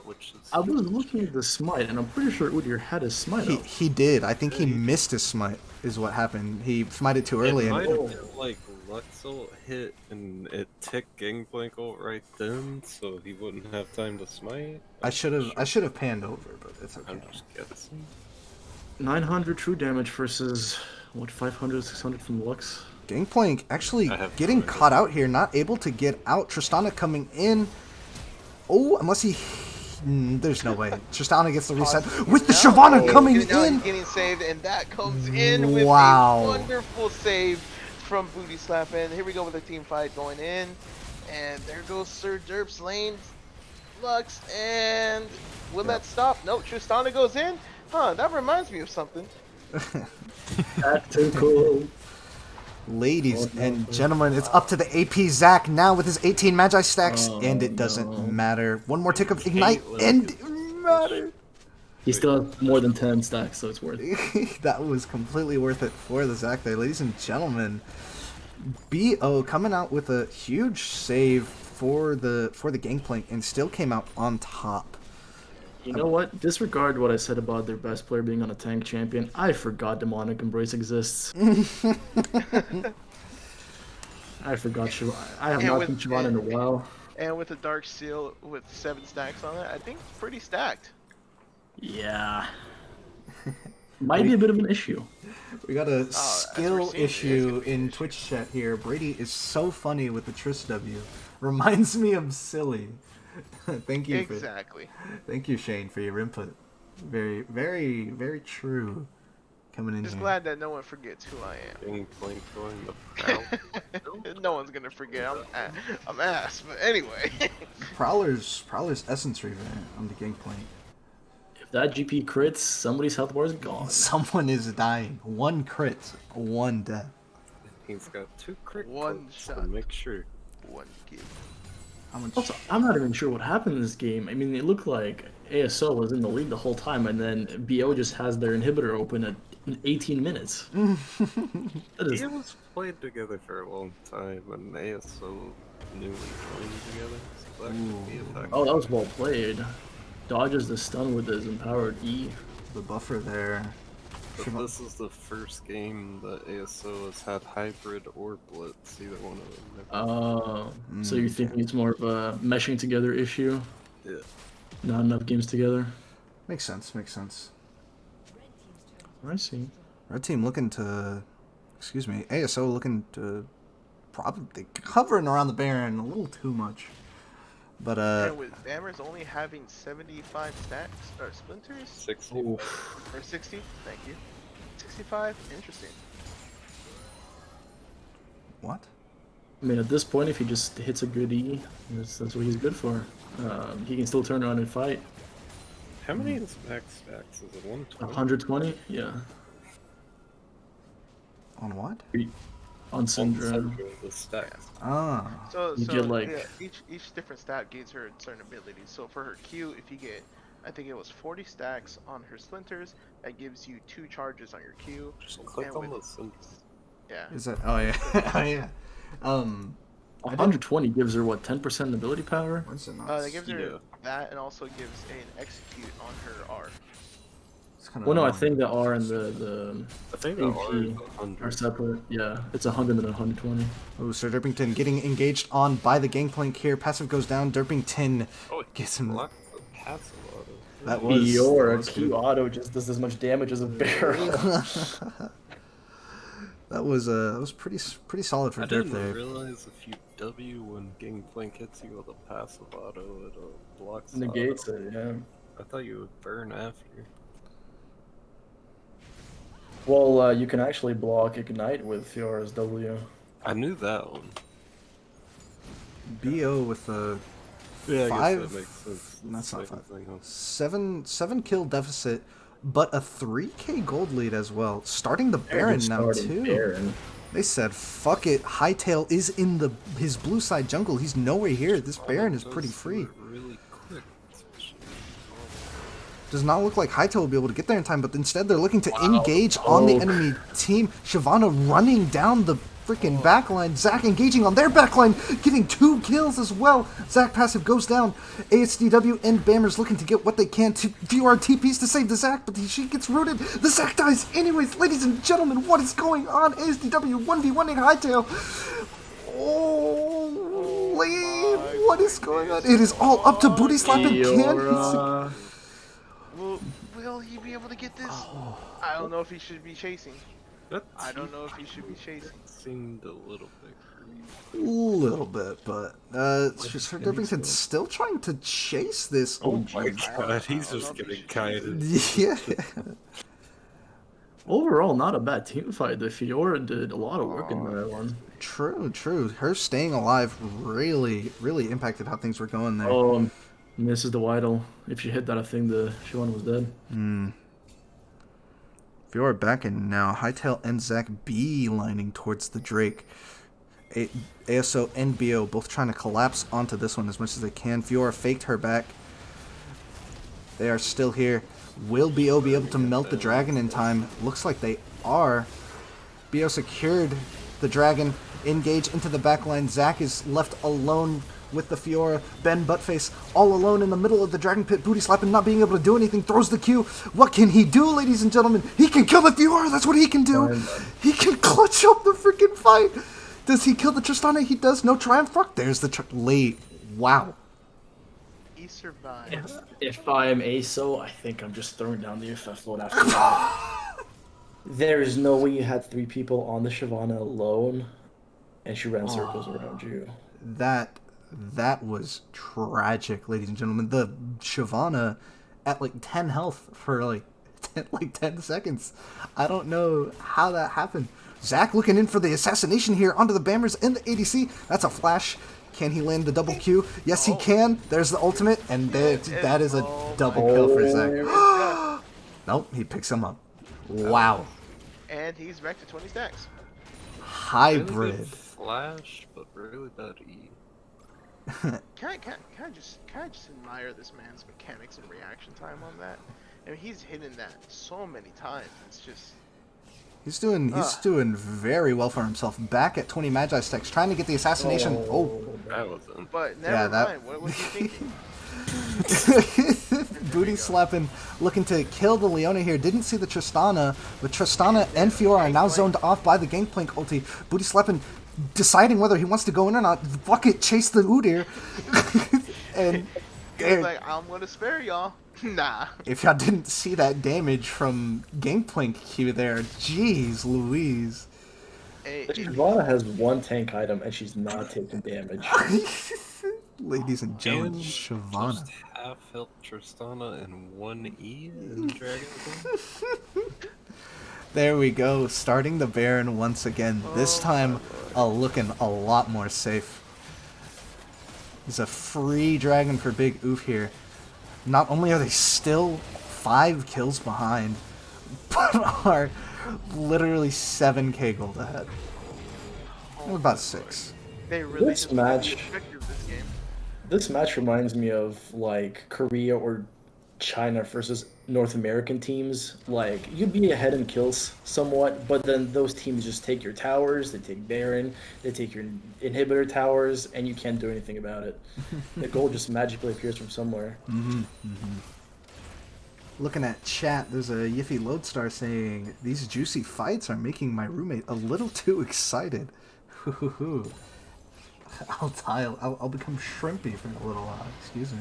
which is I was looking at the smite, and I'm pretty sure Udyr had his smite up. He did. I think he missed his smite. Is what happened. He smited too early. It And might have been like Luxel hit and it ticked Gangplank ult right then, so he wouldn't have time to smite. I should have panned over, but it's okay. I'm just guessing. 900 true damage versus what 500, 600 from Lux. Gangplank actually I have getting no idea. caught out here, not able to get out. Tristana coming in. Oh, unless he. There's no way. Tristana gets the reset with the Shyvana coming in. Getting saved, and that comes in with Wow. a wonderful save from Booty Slap. And here we go with the team fight going in, and there goes Sir Derp's lane, Lux, and will that stop? No, Tristana goes in. Huh? That reminds me of something. Tactical. Ladies and gentlemen, it's up to the AP Zac now with his 18 Magi stacks, Oh, and it doesn't no. matter. One more tick of Ignite, and it matter. He still has more than 10 stacks, so it's worth it. That was completely worth it for the Zac there. Ladies and gentlemen, BO coming out with a huge save for the Gangplank and still came out on top. You know what? Disregard what I said about their best player being on a tank champion. I forgot Demonic Embrace exists. I forgot Shyvana. I have And not with- seen Shyvana in a while. And with a Dark Seal with 7 stacks on it, I think it's pretty stacked. Yeah. Might be a bit of an issue. We got a we're skill seeing, it is issue gonna be an in issue. Twitch chat here. Brady is so funny with the Triss W. Reminds me of Silly. Thank you. Exactly. Thank you, Shane, for your input. Very, very, very true. Coming in Just here. glad that no one forgets who I Gangplank going the am. No one's gonna forget. I'm ass. But anyway. Prowler's Essence Revamp on the Gangplank. If that GP crits, somebody's health bar is gone. Someone is dying. One crit, one death. He's got 2 crit One clips shot. to make sure. One kill. How much? Also, I'm not even sure what happened in this game. I mean, it looked like ASO was in the lead the whole time, and then BO just has their inhibitor open at 18 minutes. That is, He was played together for a long time, and ASO newly joined together, so that could be effective. oh, that was well played. Dodges the stun with his empowered E. The buffer there. But this is the first game that ASO has had hybrid or blitz, either one of them. So you're thinking it's more of a meshing together issue? Yeah. Not enough games together? Makes sense. Makes sense. I see. Red team looking to, excuse me, ASO looking to probably hovering around the Baron a little too much. But And with Bammers only having 75 stacks or splinters 60. or 60, thank you. 65, interesting. what? I mean, at this point, if he just hits a good E, that's what he's good for. He can still turn around and fight. How many is max stacks? Is it 120? 120? Yeah. On what? On Syndrome. The stacks. Ah. So, You get, like- yeah, each different stat gives her certain abilities. So for her Q, if you get, I think it was 40 stacks on her splinters, that gives you 2 charges on your Q. Just click And on with- the symbols. Yeah. Is that? Oh yeah. Oh yeah. I didn't- 120 gives her, what, 10% ability power? What's it not? That gives her Yeah. that, and also gives an execute on her R. It's kind Well, no, I think the R and the I think the R is AP 100. are separate. Yeah, it's 100 and 120. Oh, Sir Derpington getting engaged on by the Gangplank here. Passive goes down. Derpington Oh, it gets him. blocked the passive auto. That was. Your that was Q good. auto just does as much damage as a barrel. That was pretty solid for I Derp didn't there. realize if you W when Gangplank hits you with a passive auto, it blocks the Negates auto. it, yeah. I thought you would burn after. Well, you can actually block Ignite with Fiora's W. I knew that one. BO with a Yeah, I Five? guess that makes sense. That's not Second five. thing, huh? seven kill deficit, but a 3k gold lead as well. Starting the Baron now too. Baron. They said, "Fuck it, Hightail is in his blue side jungle. He's nowhere here. This Baron is Goes pretty through free." it really quick. Does not look like Hightail will be able to get there in time, but instead they're looking to engage on the Poke. enemy team. Shyvana running down the freaking backline. Zac engaging on their backline, getting 2 kills as well. Zac passive goes down. ASDW and Bammers looking to get what they can to VR TPs to save the Zac, but she gets rooted. The Zac dies anyways. Ladies and gentlemen, what is going on? ASDW 1v1ing Hightail. Holy, what is going on? It is all up to Booty Slapping. Will he be able to get this? I don't know if he should be chasing. I don't know if he should be chasing. Seemed a little bit creepy. Little bit, but Sir Derpington's still trying to chase this. Oh my god, he's just getting kited. Yeah. Overall, not a bad team fight. The Fiora did a lot of work in that one. True, true. Her staying alive really, really impacted how things were going there. Oh, misses the Weidel. If she hit that, I think the Shivan was dead. Fiora back in now. Hightail and Zac beelining towards the Drake. ASO and BO both trying to collapse onto this one as much as they can. Fiora faked her back. They are still here. Will BO be able to melt the dragon in time? Looks like they are. BO secured the dragon. Engage into the backline. Zac is left alone with the Fiora. Ben Buttface all alone in the middle of the dragon pit. Booty Slapping not being able to do anything. Throws the Q. What can he do, ladies and gentlemen? He can kill the Fiora. That's what he can do. He can clutch up the freaking fight. Does he kill the Tristana? He does. No Triumph Rock. There's the late. Wow. He survived. If I am ASO, I think I'm just throwing down the FF load after that. There is no way you had 3 people on the Shyvana alone, and she ran circles around you. That was tragic, ladies and gentlemen. The Shyvana at like 10 health for like 10 seconds. I don't know how that happened. Zac looking in for the assassination here onto the Bammers and the ADC. That's a flash. Can he land the double Q? Yes, he can. There's the ultimate, and that is a double kill for Zac. Nope, he picks him up. Wow. And he's back to 20 stacks. Hybrid. Really good flash, but really bad E. Can I just admire this man's mechanics and reaction time on that? I mean, he's hitting that so many times. It's just. He's doing very well for himself. Back at 20 Magi stacks, trying to get the assassination. That was him. But never mind. What was he thinking? Booty Slapping looking to kill the Leona here. Didn't see the Tristana, but Tristana and Fiora are now zoned off by the Gangplank ulti. Booty Slapping deciding whether he wants to go in or not. Fuck it, chase the Udyr. And he's like, I'm gonna spare y'all. Nah. If y'all didn't see that damage from Gangplank Q there, jeez Louise. Shyvana has 1 tank item and she's not taking damage. Ladies and gentlemen, And Shyvana. just half health Tristana and 1 E in Dragon Queen. There we go, starting the Baron once again. This time, looking a lot more safe. There's a free dragon for Big Oof here. Not only are they still 5 kills behind, but are literally 7k gold ahead. About 6. They really This match- effective this game. This match reminds me of like Korea or China versus North American teams. Like you'd be ahead in kills somewhat, but then those teams just take your towers, they take Baron, they take your inhibitor towers, and you can't do anything about it. The gold just magically appears from somewhere. Looking at chat, there's a Yiffy Lodestar saying, "These juicy fights are making my roommate a little too excited." I'll become shrimpy for a little while. Excuse me.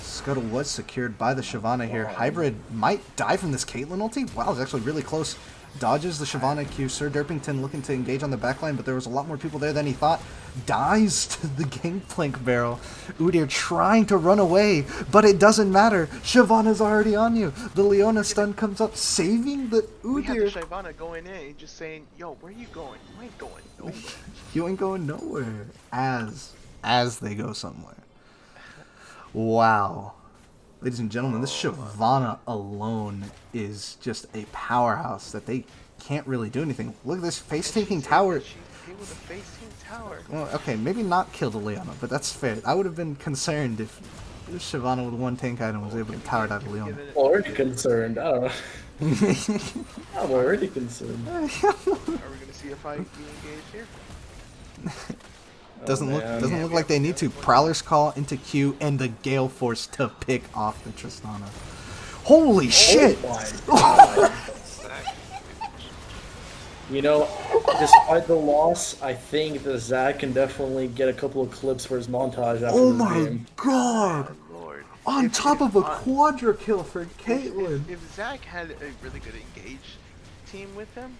Scuttle was secured by the Shyvana here. Hybrid might die from this Caitlyn ulti. Wow, it's actually really close. Dodges the Shyvana Q. Sir Derpington looking to engage on the backline, but there was a lot more people there than he thought. Dies to the Gangplank barrel. Udyr trying to run away, but it doesn't matter. Shyvana's already on you. The Leona stun comes up, saving the We have the Udyr. Shyvana going in and just saying, yo, where you going? You ain't going nowhere. You ain't going nowhere. As they go somewhere. Wow. Ladies and gentlemen, this Shyvana alone is just a powerhouse that they can't really do anything. Look at this face-taking tower. She hit with a face-taking tower. Well, okay, maybe not kill the Leona, but that's fair. I would have been concerned if Shyvana with 1 tank item was able to tower out a Leona. Already concerned. I don't know. I'm already concerned. Are we gonna see a fight be engaged here? Doesn't Oh, look man. doesn't Yeah, look we like have they a need to. feeling. Prowler's Call into Q and the Gale Force to pick off the Tristana. Holy shit! Oh my god. Zach. You know, despite the loss, I think that Zach can definitely get a couple of clips for his montage after Oh this my game. god! Oh lord. On top of a quadra kill for Caitlyn. If Zach had a really good engaged team with him,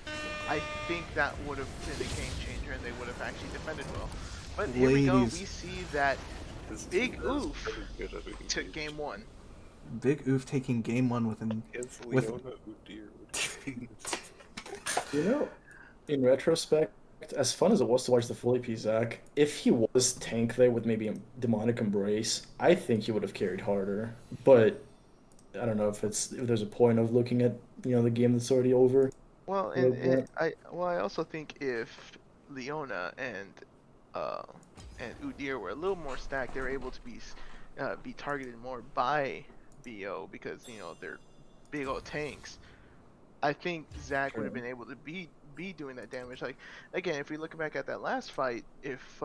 I think that would have been a game changer and they would have actually defended well. But here we go. Ladies. We see that His Big team is Oof pretty good at it. took game one. Big Oof taking game one with him. Against with- Leona Udyr, which You know, in retrospect, as fun as it was to watch the full AP Zach, if he was tank there with maybe a demonic embrace, I think he would have carried harder. But I don't know if there's a point of looking at the game that's already over. Well, I also think if Leona uh and Udyr were a little more stacked, they were able to be targeted more by BO because they're big old tanks. I think Zach would have been able to be doing that damage. Like again, if we look back at that last fight, if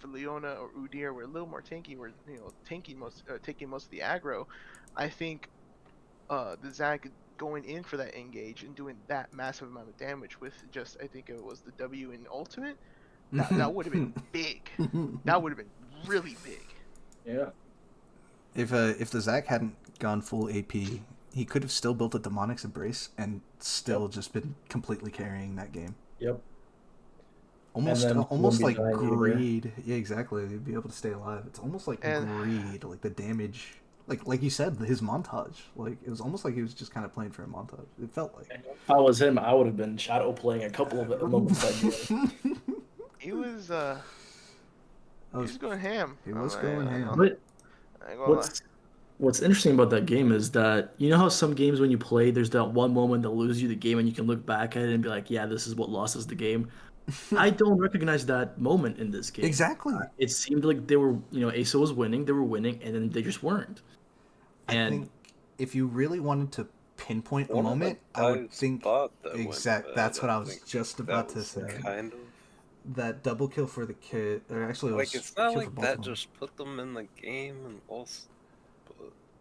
Leona or Udyr were a little more tanky, were taking most of the aggro, I think the Zach going in for that engage and doing that massive amount of damage with just I think it was the W in ultimate, that would have been big. That would have been really big. Yeah. If the Zac hadn't gone full AP, he could have still built a Demonic's Embrace and still just been completely carrying that game. Yep. Almost And then almost wouldn't like be dying either. greed. Yeah, exactly. He'd be able to stay alive. It's almost like And- greed, like the damage. Like you said, his montage. Like it was almost like he was just kind of playing for a montage. It felt like. If I was him, I would have been shadow playing a couple of moments that game. He was going ham. He was I- going I- ham. But I ain't gonna lie. what's interesting about that game is that you know how some games when you play, there's that one moment that loses you the game, and you can look back at it and be like, "Yeah, this is what lost us the game." I don't recognize that moment in this game. Exactly. It seemed like they were, ASO was winning, they were winning, and then they just weren't. I think if you really wanted to pinpoint a one of the moment, I would dives think bot that went That's what I was think just that about to was say. Kind of That double kill for the kid, or actually it was like it's not kill for like both that of them. just put them in the game and lost.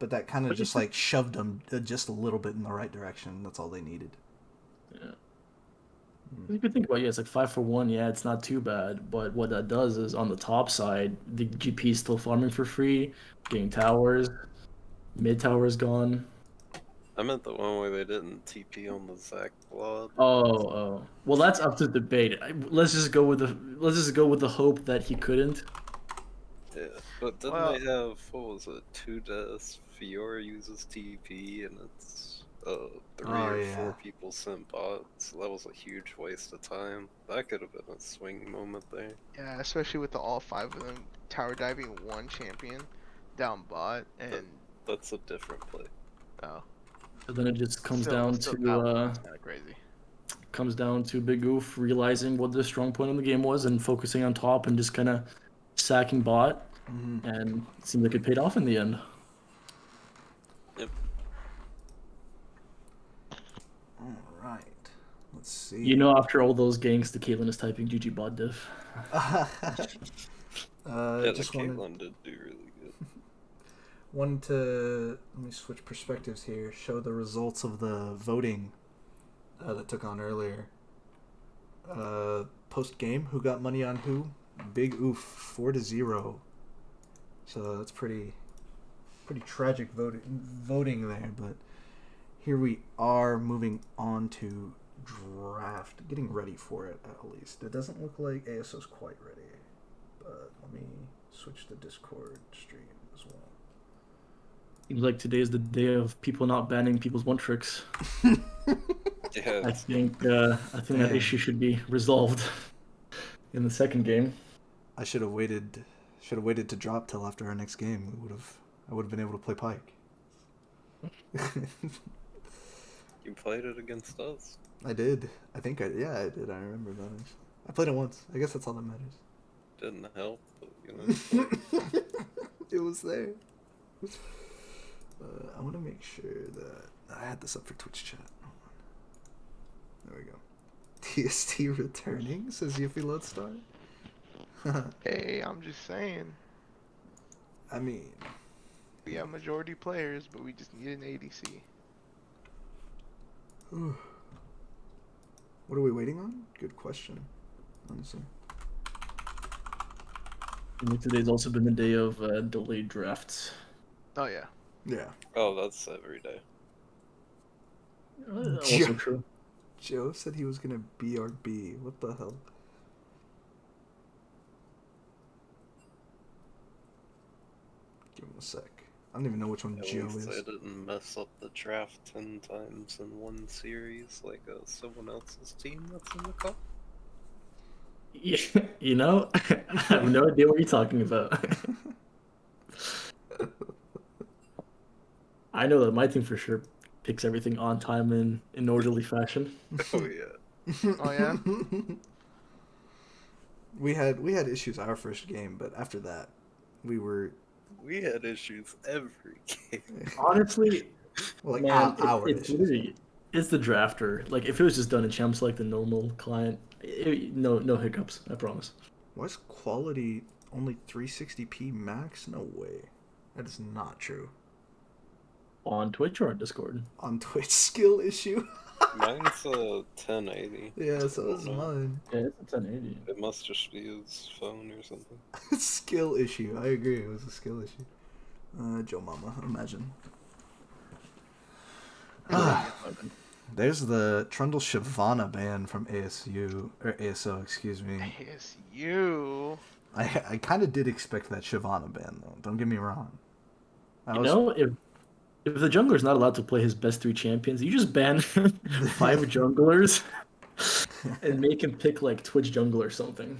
But that kind of just like shoved them just a little bit in the right direction. That's all they needed. Yeah. You could think about it's like 5-for-1. Yeah, it's not too bad. But what that does is on the top side, the GP is still farming for free, getting towers, mid tower is gone. I meant the one where they didn't TP on the Zac blood. Oh. Well, that's up to debate. Let's just go with the hope that he couldn't. Yeah, but didn't Well- they have what was it? 2 deaths. Fiora uses TP and it's 3 or yeah. 4 people sent bots. So that was a huge waste of time. That could have been a swing moment there. Yeah, especially with all 5 of them tower diving one champion down bot and That's a different play. oh. So then it just comes Still- down still to that one's kinda crazy. Big Oof realizing what the strong point of the game was and focusing on top and just kind of sacking bot. Mm-hmm. And it seemed like it paid off in the end. All right. Let's see. You know, after all those ganks, the Caitlyn is typing GG bot diff. Yeah, the just Caitlyn did do really good. wanted to let me switch perspectives here. Show the results of the voting that took on earlier. Post game, who got money on who? Big Oof 4-0. So that's pretty tragic voting there, but here we are moving on to draft, getting ready for it at least. It doesn't look like ASO's quite ready, but let me switch the Discord stream as well. Seems like today is the day of people not banning people's one tricks. Yeah, I think that issue should be resolved in the second game. I should have waited to drop till after our next game. I would have been able to play Pike. you played it against us. I did. I did. I remember that. I played it once. I guess that's all that matters. Didn't help, but, It was there. I want to make sure that I had this up for Twitch chat. Hold on. There we go. TST returning, says Yuffie Lodestar. Hey, I'm just saying. I mean, We have majority players, but we just need an ADC. what are we waiting on? Good question, honestly. And today's also been the day of delayed drafts. Oh yeah. Yeah. Oh, that's every day. Also true. Joe said he was gonna BRB. What the hell? Give him a sec. I don't even know which one At Joe least is. I didn't mess up the draft 10 times in one series like someone else's team that's in the call. Yeah, you know, I have no idea what you're talking about. I know that my team for sure picks everything on time and in orderly fashion. Oh yeah. Oh yeah. we had issues our first game, but after that, we We had issues every game. Honestly, well, like man, our it's issues. literally it's the drafter. Like if it was just done in champs like the normal client, no hiccups. I promise. Why is quality only 360p max? No way. That is not true. On Twitch or on Discord? On Twitch, skill issue. Mine's a 1080. Yeah, so I is don't know. mine. Yeah, it's a 1080. It must just be his phone or something. Skill issue. I agree. It was a skill issue. Joe Mama, imagine. There's the Trundle Shyvana ban from ASU or ASO, excuse me. ASU. I kind of did expect that Shyvana ban though. Don't get me wrong. You know, if the jungler's not allowed to play his best 3 champions, you just ban 5 junglers and make him pick like Twitch jungle or something.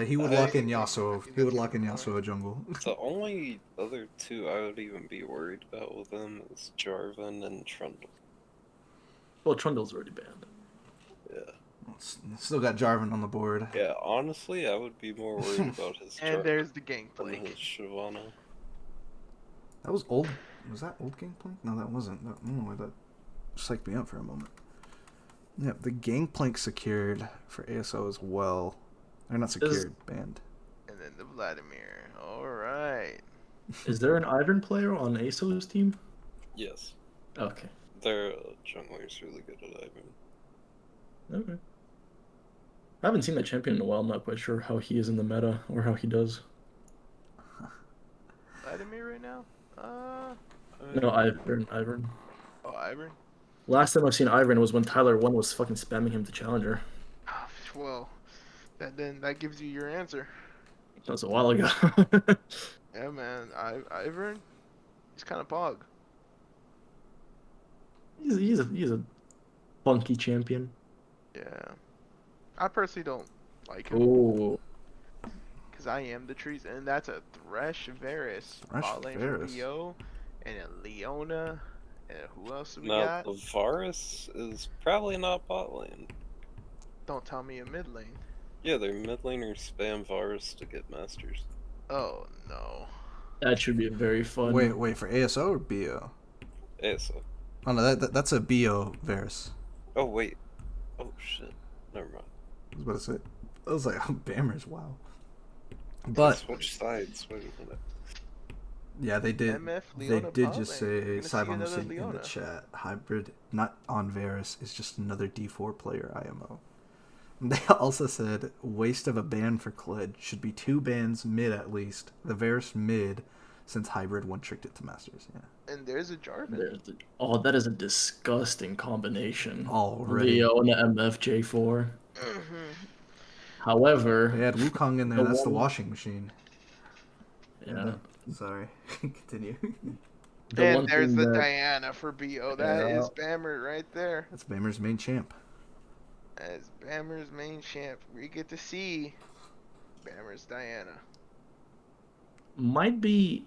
He would lock in Yasuo. He would lock in Yasuo jungle. The only other two I would even be worried about with him is Jarvan and Trundle. Well, Trundle's already banned. Yeah. Still got Jarvan on the board. Yeah, honestly, I would be more worried about his And Jarvan there's the than Gangplank. his Shyvana. That was old. Was that old Gangplank? No, that wasn't. I don't know why that psyched me up for a moment. Yep, the Gangplank secured for ASO as well. They're not secured, banned. And then the Vladimir. Alright. Is there an Ivern player on ASO's team? Yes. Okay. Their jungler's really good at Ivern. Okay. I haven't seen that champion in a while. I'm not quite sure how he is in the meta or how he does. Vladimir right now? No, Ivern. Oh, Ivern? Last time I've seen Ivern was when Tyler 1 was fucking spamming him to challenger. Well, that gives you your answer. That was a while ago. Yeah, man. Ivern, he's kind of pog. he's a funky champion. Yeah. I personally don't like him. Oh, Because I am the trees, and that's a Thresh Varus. Thresh Bot lane Varus. for BO, and a Leona, and who else do we Now, got? the Varus is probably not bot lane. Don't tell me a mid lane. Yeah, their mid laners spam Varus to get masters. Oh, no. that should be very fun. Wait, for ASO or BO? ASO. Oh no, that's a BO Varus. Oh, wait. Oh, shit. Never mind. I was about to say. I was like, oh, Bammers, wow. But Switch sides. Wait a minute. yeah, they did. MF, They Leona, did bot just lane. We're say gonna see Cybon another in the Leona. chat. Hybrid, not on Varus, is just another D4 player IMO. They also said waste of a ban for Kled. Should be 2 bans mid at least. The Varus mid, since Hybrid one tricked it to Masters. Yeah. And there's a Jarvan. Oh, that is a disgusting combination. Already. Leo and the MFJ4. However, They had Wukong in there. The That's the one- washing machine. yeah, Sorry. Continue. the And one there's thing the that Diana for BO. That Yeah. is Bammer right there. That's Bammer's main champ. As Bammer's main champ. We get to see Bammer's Diana. might be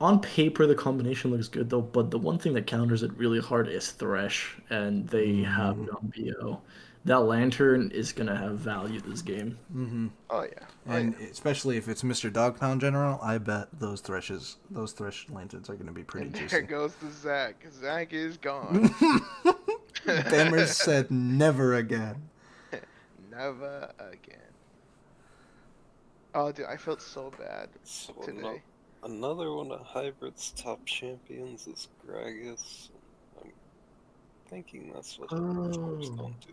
on paper the combination looks good though, but the one thing that counters it really hard is Thresh, and they have it on BO. that lantern is gonna have value this game. Mm-hmm. Oh yeah. Oh, And yeah. especially if it's Mr. Dogpound General, I bet those thresh lanterns are going to be pretty And there juicy. goes the Zach. Zach is gone. Bammers said never again. Never again. Oh, dude, I felt so bad So today. another one of Hybrid's top champions is Gragas. I'm thinking that's what Hybrids Oh. going to.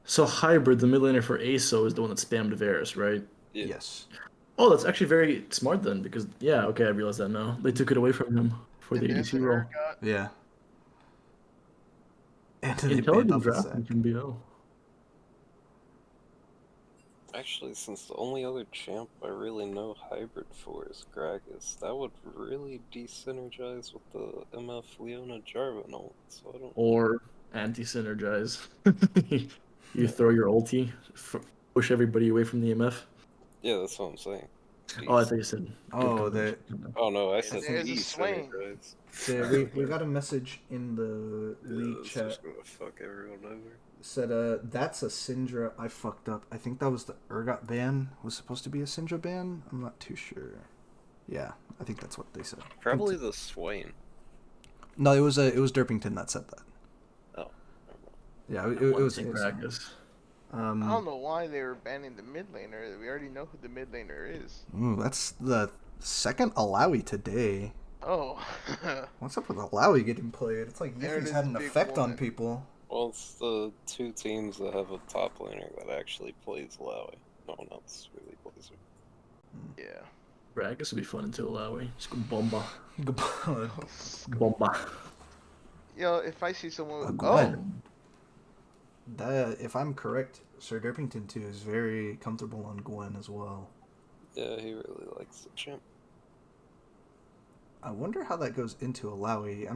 So Hybrid, the mid laner for ASO, is the one that spammed Varus, right? Yeah. Yes. Oh, that's actually very smart then, because yeah, okay, I realize that now. They took it away from him for the And ADC there's role. Urgot. Yeah. And they banned Intelligent off the drafting sack. from BO. Actually, since the only other champ I really know Hybrid for is Gragas, that would really desynergize with the MF Leona Jarvan ult, so I don't... Or anti-synergize. You throw your ulti, push everybody away from the MF. Yeah, that's what I'm saying. Oh, I thought you said. Oh, good Oh no, I And said there's a swing. desynergize. we got a message in the league It's chat. just gonna fuck everyone over. Said, that's a Syndra. I fucked up. I think that was the Urgot ban. Was supposed to be a Syndra ban? I'm not too sure. Yeah, I think that's what they said. Probably the Swain. No, it was Derpington that said that. Oh. Yeah, it was practice. I don't know why they were banning the mid laner. We already know who the mid laner is. Ooh, that's the second Alawi today. Oh. What's up with Alawi getting played? It's like There it Yiffy's is, had an big effect on woman. people. Well, it's the two teams that have a top laner that actually plays Lowy. No one else really plays her. Yeah. Practice would be fun until Lowy. Just go bomba. Gwen. Bomba. Yo, if I see someone. That, if I'm correct, Sir Derpington too is very comfortable on Gwen as well. Yeah, he really likes the champ. I wonder how that goes into Alawi.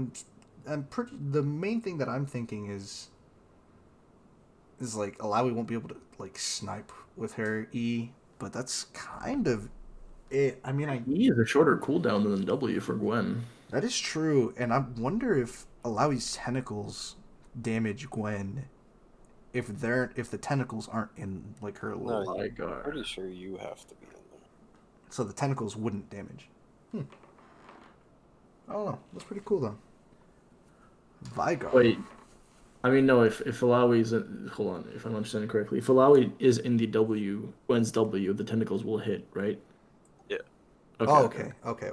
I'm pretty. The main thing that I'm thinking is like Alawi won't be able to like snipe with her E, but that's kind of it. I mean, E is a shorter cooldown than W for Gwen. that is true, and I wonder if Alawi's tentacles damage Gwen if the tentacles aren't in like her little. No, My God. pretty sure you have to be in there. So the tentacles wouldn't damage. I don't know. That's pretty cool though. Vigar. Wait. I mean, no, if Alawi is hold on, if I'm understanding correctly, if Alawi is in the W, Gwen's W, the tentacles will hit, right? Yeah. Okay. Okay.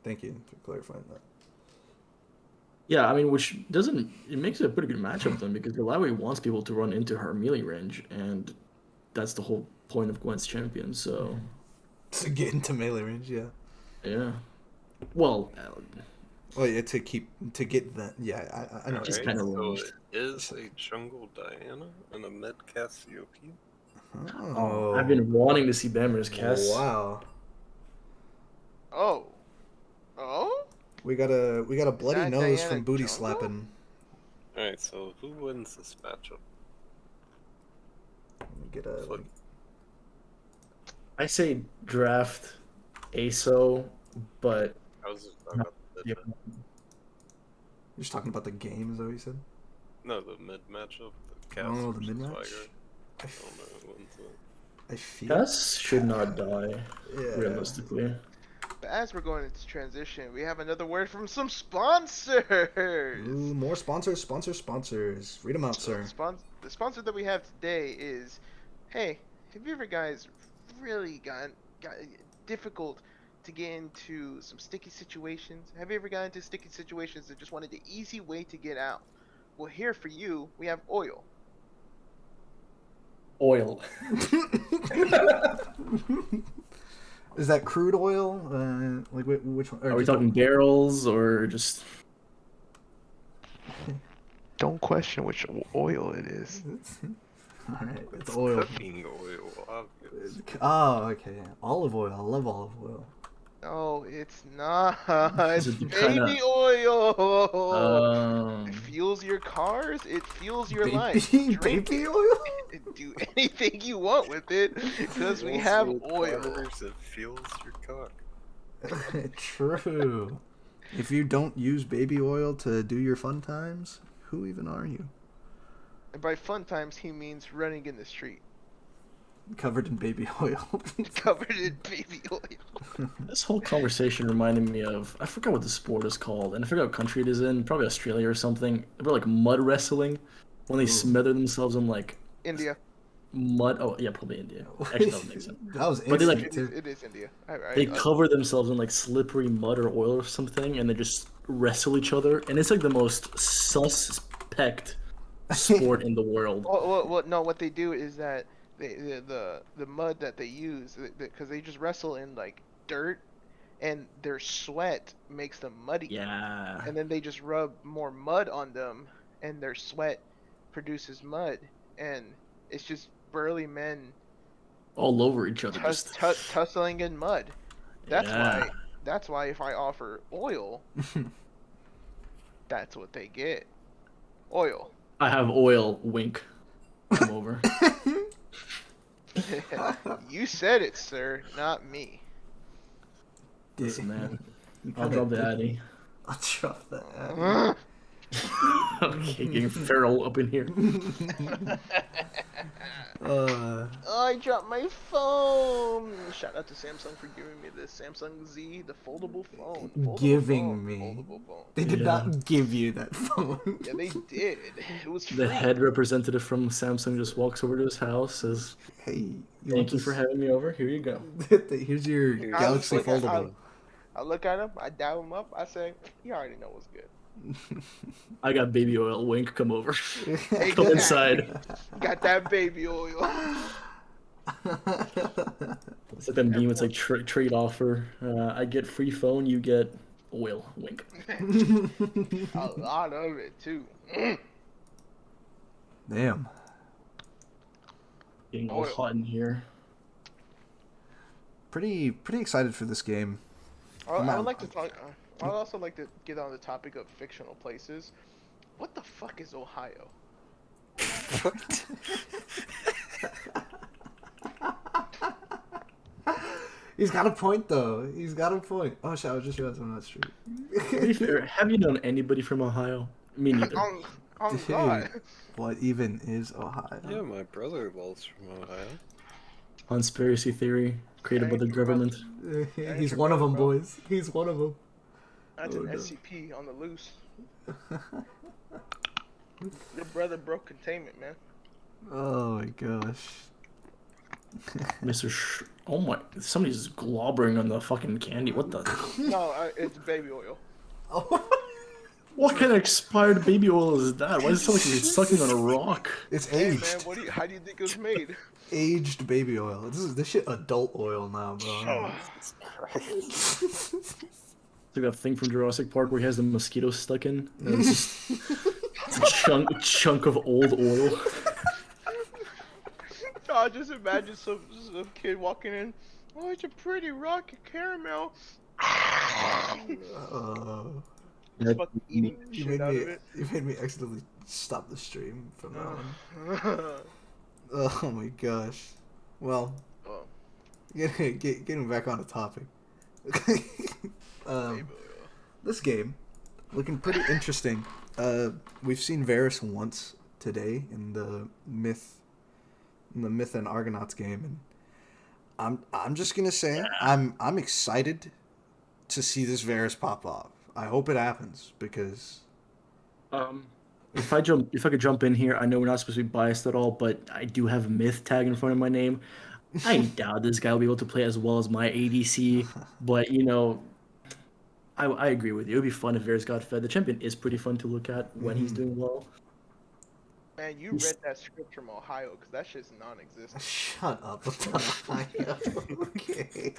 Thank you for clarifying that. Yeah, I mean, which doesn't it makes it a pretty good matchup then because Alawi wants people to run into her melee range, and that's the whole point of Gwen's champion. So To get into melee range, yeah. yeah, well, Yeah, to get that, yeah, I know. Just Alright, kinda so ranged. it is a jungle Diana and a mid Cassiopeia. Oh, I've been wanting to see Bammer's cast. wow. Oh. Oh? We got a bloody that nose Diana from booty Jungle? slapping. Alright, so who wins this matchup? Let me get a. Fuck. I say draft ASO, but I was just talking about the mid. yeah. You're just talking about the game, is that what you said? No, the mid matchup. The Cass Oh, the versus mid match. Vigar. I, I don't know who wins it. I feel. Cass should not die Yeah. realistically. But as we're going into transition, we have another word from some sponsors. Ooh, more sponsors. Read them out, So sir. the sponsor that we have today is, hey, have you ever guys really got difficult to get into some sticky situations? Have you ever got into sticky situations and just wanted the easy way to get out? Well, here for you, we have oil. Oil. Is that crude oil? Like which one? Are we talking barrels or just? Don't question which oil it is. All right, it's oil. Cooking oil, obvious. Oh, okay. Olive oil. I love olive oil. No, it's not. Is It's it baby oil. It Um, fuels your cars. It fuels your life. Baby, Drink baby it. oil. Do anything you want with it because we Fuels have your oil. cars, it fuels your cock. True. If you don't use baby oil to do your fun times, who even are you? And by fun times, he means running in the street, Covered in baby oil. covered in baby oil. This whole conversation reminded me of, I forgot what the sport is called, and I forgot what country it is in, probably Australia or something. About like mud wrestling, when they Ooh. smother themselves in like India. mud. Oh yeah, probably India. Actually, that would make sense. That was But they, like, instant, too. It is India. They cover themselves in like slippery mud or oil or something, and they just wrestle each other, and it's like the most suspect sport in the world. No, what they do is that the mud that they use, because they just wrestle in like dirt, and their sweat makes them muddy. Yeah. And then they just rub more mud on them, and their sweat produces mud, and it's just burly men All over each other. Just tussling in mud. That's yeah. why. That's why if I offer oil, that's what they get. Oil. I have oil. Wink. Come over. You said it, sir, not me. Listen, man. You I'll kinda drop the did- addy. I'll drop that addy. Okay, getting feral up in here. I dropped my phone. Shout out to Samsung for giving me this Samsung Z, the foldable phone. Foldable phone. They did Yeah. not give you that phone. Yeah, they did. It was free. The head representative from Samsung just walks over to his house, says, Hey, "Thank you for having me over. Here you go." Here's your Here's Galaxy look Foldable. I look at him, I dab him up, I say, you already know what's good. I got baby oil. Wink. Come over. Come Exactly. inside. Got that baby oil. It's like that meme. It's like trade offer. I get free phone. You get oil. Wink. A lot of it, too. Damn. Getting all Oil. hot in here. Pretty excited for this game. I would like to talk. I'd also like to get on the topic of fictional places. What the fuck is Ohio? What? He's got a point though. He's got a point. Oh shit! I was just realizing I'm not straight. To be fair, have you known anybody from Ohio? Me neither. Oh God. What even is Ohio? Yeah, my brother-in-law's from Ohio. Conspiracy theory created by the government. He's one of them, boys. He's one of them. That's Oh, an no. SCP on the loose. Your brother broke containment, man. Oh my gosh. Mr. Oh my! Somebody's globbering on the fucking candy. What the? No, it's baby oil. Oh. What kind of expired baby oil is that? Why does it sound like you're sucking on a rock? It's Hey aged. man, how do you think it was made? Aged baby oil. This shit adult oil now, bro. It's like that thing from Jurassic Park where he has the mosquito stuck in. And it's just it's a chunk of old oil. Oh, just imagine some kid walking in. Oh, it's a pretty rocky caramel. Just fucking eating the You shit made out me. of it. You made me accidentally stop the stream from that one. Oh my gosh. Well, Oh, getting back on the topic. baby oil. This game looking pretty interesting. We've seen Varys once today in the Myth and Argonauts game, and I'm just gonna say I'm excited to see this Varys pop off. I hope it happens because If I could jump in here, I know we're not supposed to be biased at all, but I do have a myth tag in front of my name. I doubt this guy will be able to play as well as my ADC, but you know, I agree with you. It would be fun if Varys got fed. The champion is pretty fun to look at when he's doing well. Man, you read that script from Ohio, because that shit's non-existent. shut up with the Ohio. Okay.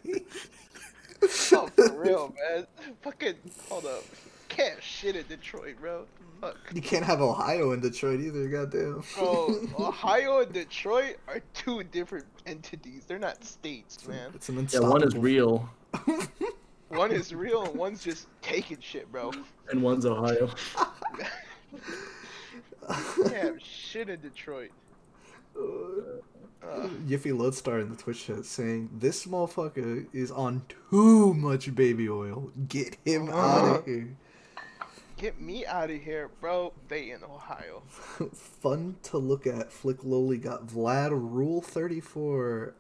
Oh, for real, man. Fucking, hold up. Can't have shit in Detroit, bro. Fuck. You can't have Ohio in Detroit either, goddamn. Bro, Ohio and Detroit are two different entities. They're not states, man. It's an Yeah, unstoppable. one is real One is real and one's just taking shit, bro. and one's Ohio. Can't have shit in Detroit. Yiffy Lodestar in the Twitch chat saying, "This motherfucker is on too much baby oil. Get him out of here." Get me out of here, bro. They in Ohio. Fun to look at. Flick Lowly got Vlad Rule 34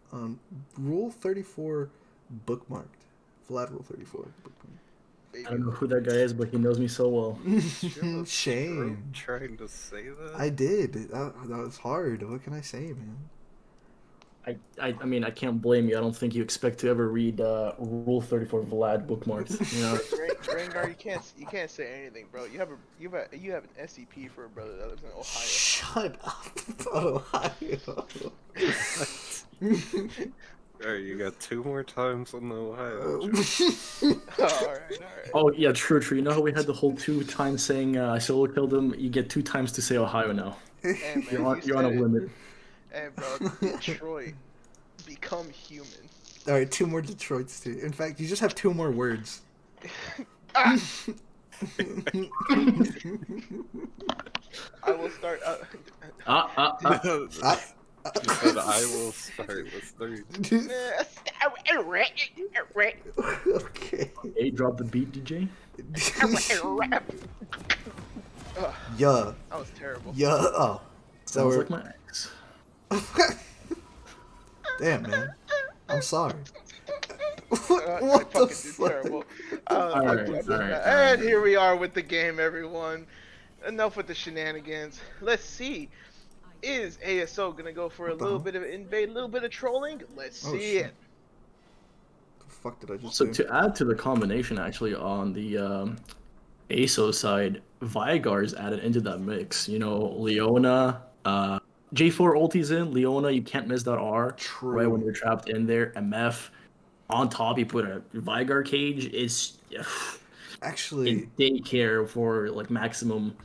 Rule 34 bookmarked. Vlad Rule 34 bookmarked. Baby I don't know oil. who that guy is, but he knows me so well. Shame. Trying to say that? I did. That was hard. What can I say, man? I mean, I can't blame you. I don't think you expect to ever read Rule 34 Vlad bookmarks. You know, Rengar, you can't say anything, bro. You have an SCP for a brother that lives in Ohio. Shut up, Ohio. Alright, you got 2 more times on the Ohio. Alright. oh yeah, true. You know how we had the whole 2 times saying I solo killed him? You get 2 times to say Ohio now. Hey, man, You're on you a said it. limit. Hey, bro, Detroit, become human. All right, 2 more Detroits too. In fact, you just have 2 more words. Ah! I will start. You said I will start with 3. Okay. Hey, drop the beat, DJ. Yeah. That was terrible. Yeah. Oh. So Sounds we're... like my ex. Damn, man. I'm sorry. I What the fucking did fuck? terrible. Alright. And here we are with the game, everyone. Enough with the shenanigans. Let's see. Is ASO gonna go for a What the little hell? bit of invade, a little bit of trolling? Let's Oh, see shit. it. The fuck did I just So do? to add to the combination, actually, on the ASO side, Vigar's added into that mix. You know, Leona, J4 ulti's in, Leona, you can't miss that R True. right when you're trapped in there. MF, on top, you put a Vigar cage. It's Actually, in daycare for like maximum.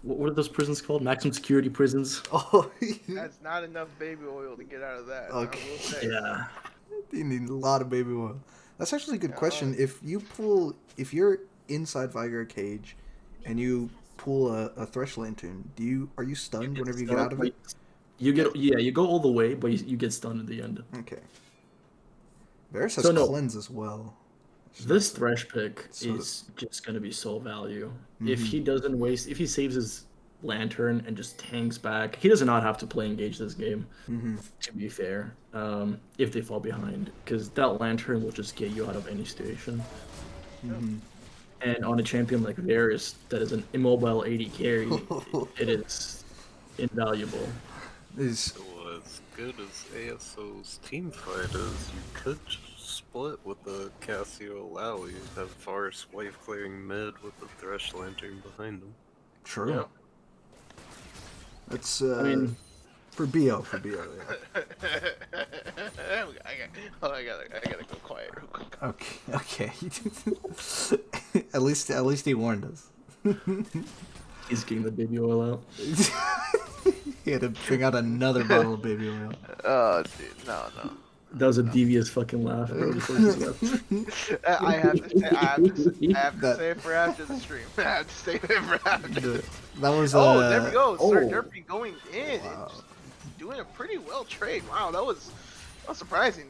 What are those prisons called? Maximum security prisons. oh, That's not enough baby oil to get out of that. Okay. I will say. Yeah. you need a lot of baby oil. That's actually a good question. If you're inside Vigar cage, and you pull a Thresh Lantern, are you stunned whenever you get out of it? You go all the way, but you get stunned at the end. Okay. Varus has So no. cleanse as well. This Thresh pick So is just going to be so value. Mhm. If he doesn't waste, if he saves his Lantern and just tanks back, he does not have to play engage this game, Mhm. to be fair, if they fall behind. Because that Lantern will just get you out of any situation. Mhm. And on a champion like Varus, that is an immobile 80 carry, it is invaluable. Is Well, as good as ASO's team fight is, you could just split with the Cassio Lally, have Varus wave clearing mid with the Thresh Lantern behind him. true. Yeah. It's I mean, for BO. Yeah. I gotta go quiet real quick. Okay. at least he warned us. he's getting the baby oil out. He had to bring out another bottle of baby oil. Oh, dude, no. That was a devious fucking laugh, bro. before he left. I have to I say it for after the stream. I have to say it for after. That was Oh, there we go. oh. Sir Derpy going in Wow. and just doing a pretty well trade. Wow, that was surprising.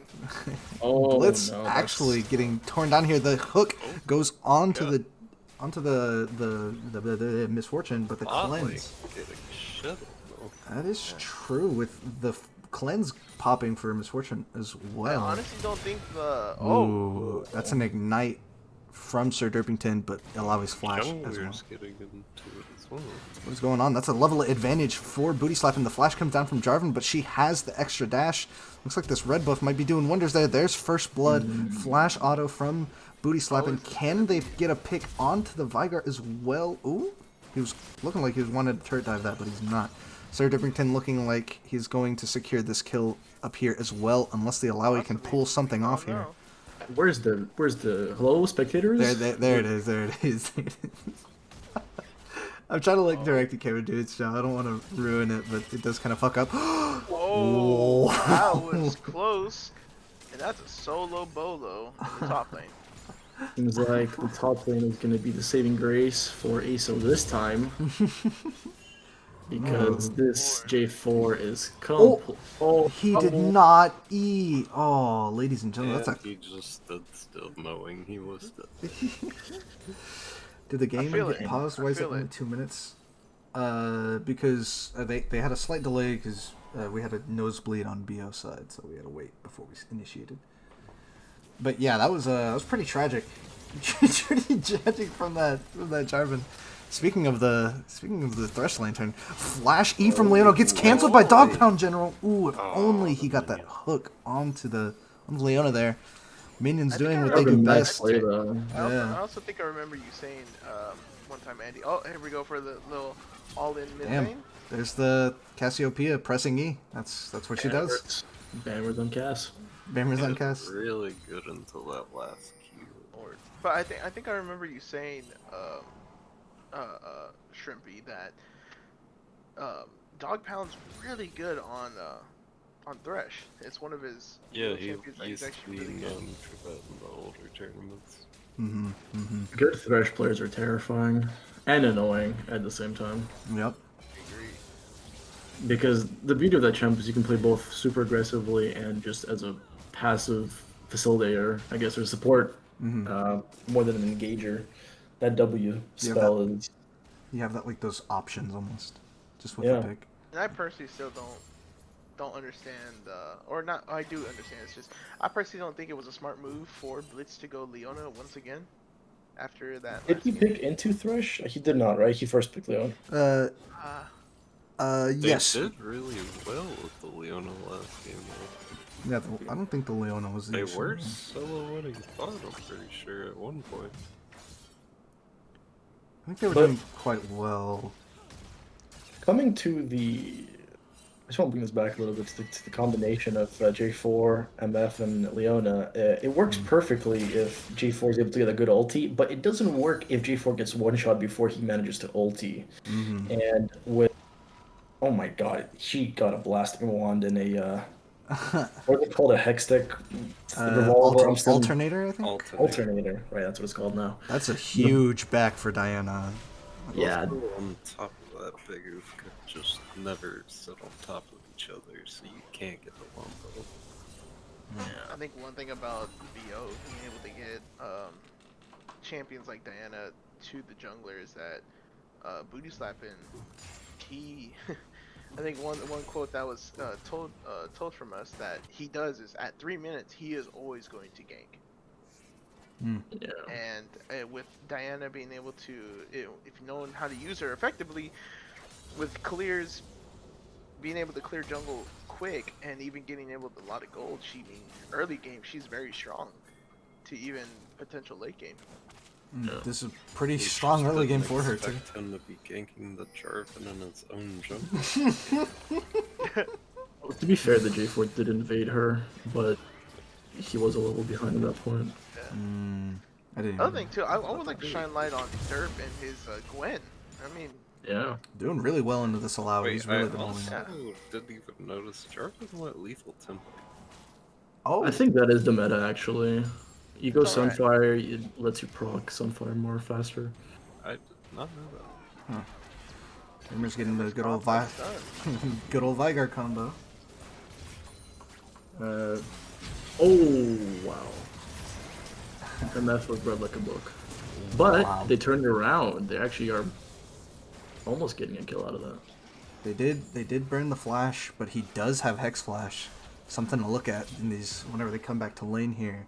Oh, Blitz no, actually getting torn down here. The hook goes onto the misfortune, but the cleanse. Getting shit though. That is true with the cleanse popping for misfortune as well. I honestly don't think the Ooh, that's an ignite from Sir Derpington, but Alavi's flash as well. Jungler's getting into it as well. What's going on? That's a level advantage for Booty Slap, and the flash comes down from Jarvan, but she has the extra dash. Looks like this red buff might be doing wonders there. There's first blood, flash auto from Booty Slap, and can they get a pick onto the Vigar as well? Ooh, he was looking like he was wanted to turret dive that, but he's not. Sir Derpington looking like he's going to secure this kill up here as well, unless the Alawi can pull something off here. Where's the hello spectators? There it is. I'm trying to like direct the camera to its job. I don't want to ruin it, but it does kind of fuck up. Whoa, that was close. And that's a solo bolo in the top lane. Seems like the top lane is going to be the saving grace for ASO this time. Because this J4 is He did not eat. Oh, ladies and gentlemen, And that's a he just stood still knowing he was dead. Did the game feel get it. paused? I Why is it feel only it. 2 minutes? Because they had a slight delay because we had a nosebleed on BO side, so we had to wait before we initiated. But yeah, that was pretty tragic. Pretty tragic from that Jarvan. Speaking of the Thresh Lantern, Flash E from Leono gets canceled by Dog Pound General. Ooh, if only he got that hook onto Leona there. Minions I think doing I what they That was do a remember. nice best. play though. Yeah. I also think I remember you saying one time, Andy. Oh, here we go for the little all-in mid Damn. lane. There's the Cassiopeia pressing E. That's what she does. Bammers on Cass. Bammers He on was Cast. really good until that last Q. But I think I remember you saying, Shrimpy, that Dog Pound's really good on Thresh. It's one of his Yeah, he champions that he's used to actually be really good. known for that in the older tournaments. Good Thresh players are terrifying and annoying at the same time. Yep. I agree. Because the beauty of that champ is you can play both super aggressively and just as a passive facilitator, I guess, or support, more than an engager. That W spell is You have that like those options almost, just with Yeah. the pick. And I personally still don't understand, or not. I do understand. It's just I personally don't think it was a smart move for Blitz to go Leona once again after that Did last he game. pick into Thresh? He did not, right? He first picked Leon. Uh, They Yes. did really well with the Leona last game, though. Yeah, I don't think the Leona was the They issue. were solo winning bot, I'm pretty sure, at one point. I think they were But- doing quite well. Coming to I just want to bring this back a little bit to the combination of J4, MF, and Leona. It works perfectly if J4 is able to get a good ulti, but it doesn't work if J4 gets one shot before he manages to ulti. And with oh my god, she got a blasting wand and a what's it called, a hextech revolver. I'm still Alternator, I think. alternator, right? That's what it's called now. That's a huge back for Diana. Yeah, People on top of that big oof could just never sit on top of each other, so you can't get the wombo. I think one thing about BO being able to get champions like Diana to the jungler is that booty slapping key. I think one quote that was told from us that he does is at 3 minutes he is always going to gank. yeah. And with Diana being able to, if you know how to use her effectively, with clears, being able to clear jungle quick and even getting able to a lot of gold, early game she's very strong to even potential late game. This is a pretty We strong just early game didn't for her too. expect him to be ganking the Jarvan in its own jungle. To be fair, the J4 did invade her, but he was a little behind at that point. I didn't. Another thing too, I would like to shine light on Derp and his Gwen. I mean, Yeah. Doing really well into this allow. Wait, He's I really been also holding. didn't even notice Jarvan went lethal tempo. Oh, I think that is the meta, actually. You go It's alright. Sunfire, it lets you proc Sunfire more faster. I did not know that. Gamer's getting the good old It's done. good old Vigar combo. Oh, wow. MF was read like a book. But Wow. they turned it around. They actually are almost getting a kill out of that. They did burn the flash, but he does have Hex Flash. Something to look at in these whenever they come back to lane here.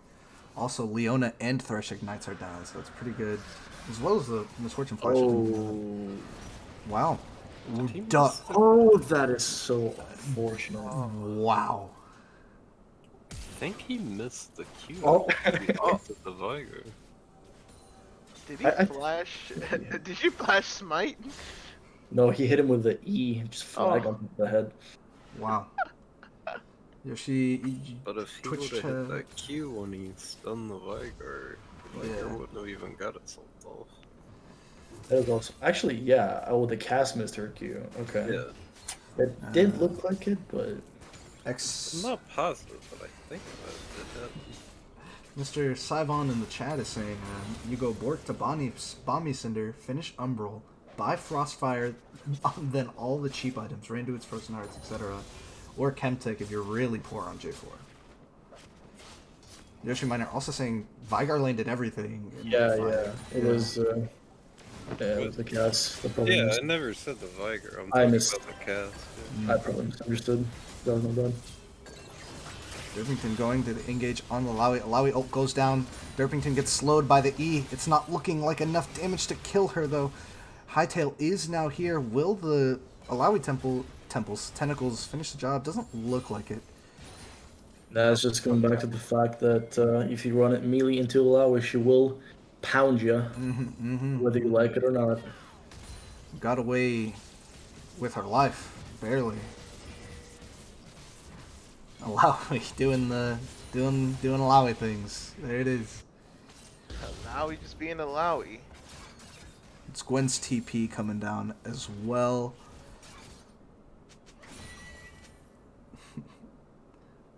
Also, Leona and Thresh Ignites are down, so that's pretty good. As well as the Misfortune Flash. Oh. Wow. Team Duh. is- Oh, that is so unfortunate. Wow. I think he missed the Q. Oh. Off the Vigar. Did he I- flash? Did you flash smite? No, he hit him with the E, just flag Oh. on the head. Wow. Yoshi, But if he Twitch would have hit chat. that Q when he stunned the Vigar, Vigar Yeah. wouldn't have even got it sold off. That was also actually, yeah. Oh, the cast missed her Q. Okay. Yeah. It did look like it, but X. I'm not positive, but I think that it happened. Mr. Sivon in the chat is saying, you go Bork to Bomby Cinder, finish Umbral, buy Frostfire, then all the cheap items, Randuin's Frozen Hearts, etc. Or Chemtech if you're really poor on J4. Yoshi Miner also saying Vigar lane did everything. in yeah, Fire. yeah. It was Yeah, What? with the cast. The problem Yeah, is I never said the Viger. I'm I talking missed. about the cast. I probably misunderstood. That was my bad. Derpington going to engage on Alawi. Alawi ult goes down. Derpington gets slowed by the E. It's not looking like enough damage to kill her, though. Hightail is now here. Will the Alawi tentacles finish the job? Doesn't look like it. That's just going back to the fact that if you run it melee into Alawi, she will pound you, whether you like it or not. Got away with her life, barely. Alawi doing Alawi things. There it is. Alawi just being Alawi. It's Gwen's TP coming down as well.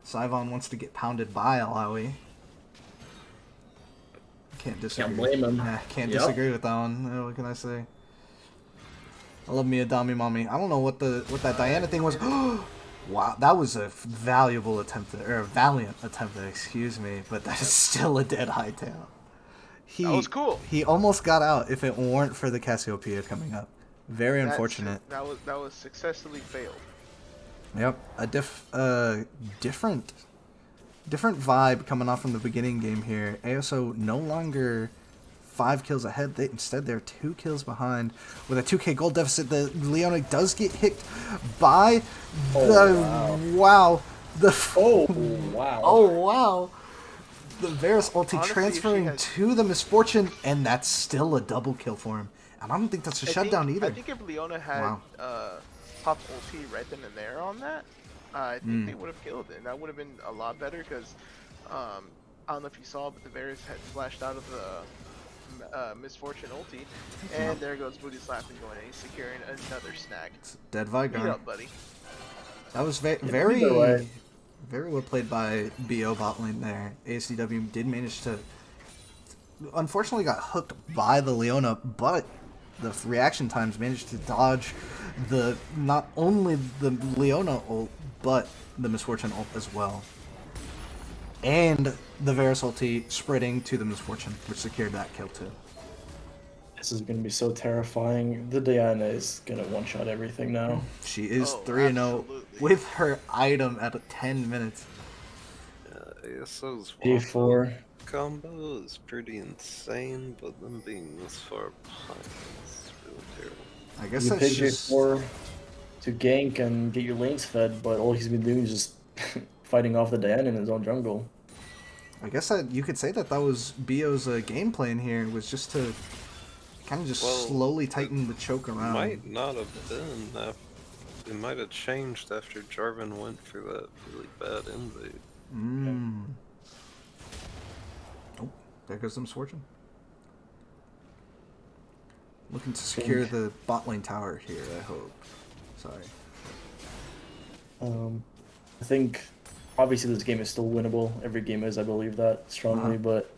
Sivon wants to get pounded by Alawi. Can't disagree. Can't blame him. Can't Yep. disagree with that one. What can I say? I love me a Dami Mommy. I don't know what that Diana thing was. Wow, that was a valuable attempt, or a valiant attempt, excuse me, but that is still a dead Hightail. That was cool. He almost got out if it weren't for the Cassiopeia coming up. Very unfortunate. That was successfully failed. Yep, a different vibe coming off from the beginning game here. ASO no longer 5 kills ahead. Instead, they're 2 kills behind. With a 2k gold deficit, the Leona does get hit by wow. The Varus ulti Honestly, transferring to the Misfortune, and that's still a double kill for him. And I don't think that's a shutdown either. I think if Leona had popped ulti right then and there on that, I think they would have killed it. And that would have been a lot better because I don't know if you saw, but the Varus had flashed out of the Misfortune ulti, and there goes Booty Slapping going, and he's securing another snag. Dead Beat Vigar. up, buddy. That was very well played by BO bot lane there. ASDW did manage to, unfortunately got hooked by the Leona, but the reaction times managed to dodge not only the Leona ult, but the Misfortune ult as well. And the Varus ulti spreading to the Misfortune, which secured that kill too. This is going to be so terrifying. The Diana is going to one-shot everything now. She is 3-0 with her item at 10 minutes. ASO's P4. combo is pretty insane, but them being this far behind is really terrible. I guess You that's pick just... J4 to gank and get your lanes fed, but all he's been doing is just fighting off the Diana in his own jungle. I guess that you could say that was BO's game plan here, was just to kind of just slowly tighten the choke around. Might not have been. It might have changed after Jarvan went for that really bad invade. Oh, there goes the Misfortune. Looking to secure the bot lane tower here, I hope. Sorry. I think obviously this game is still winnable. Every game is, I believe that strongly, but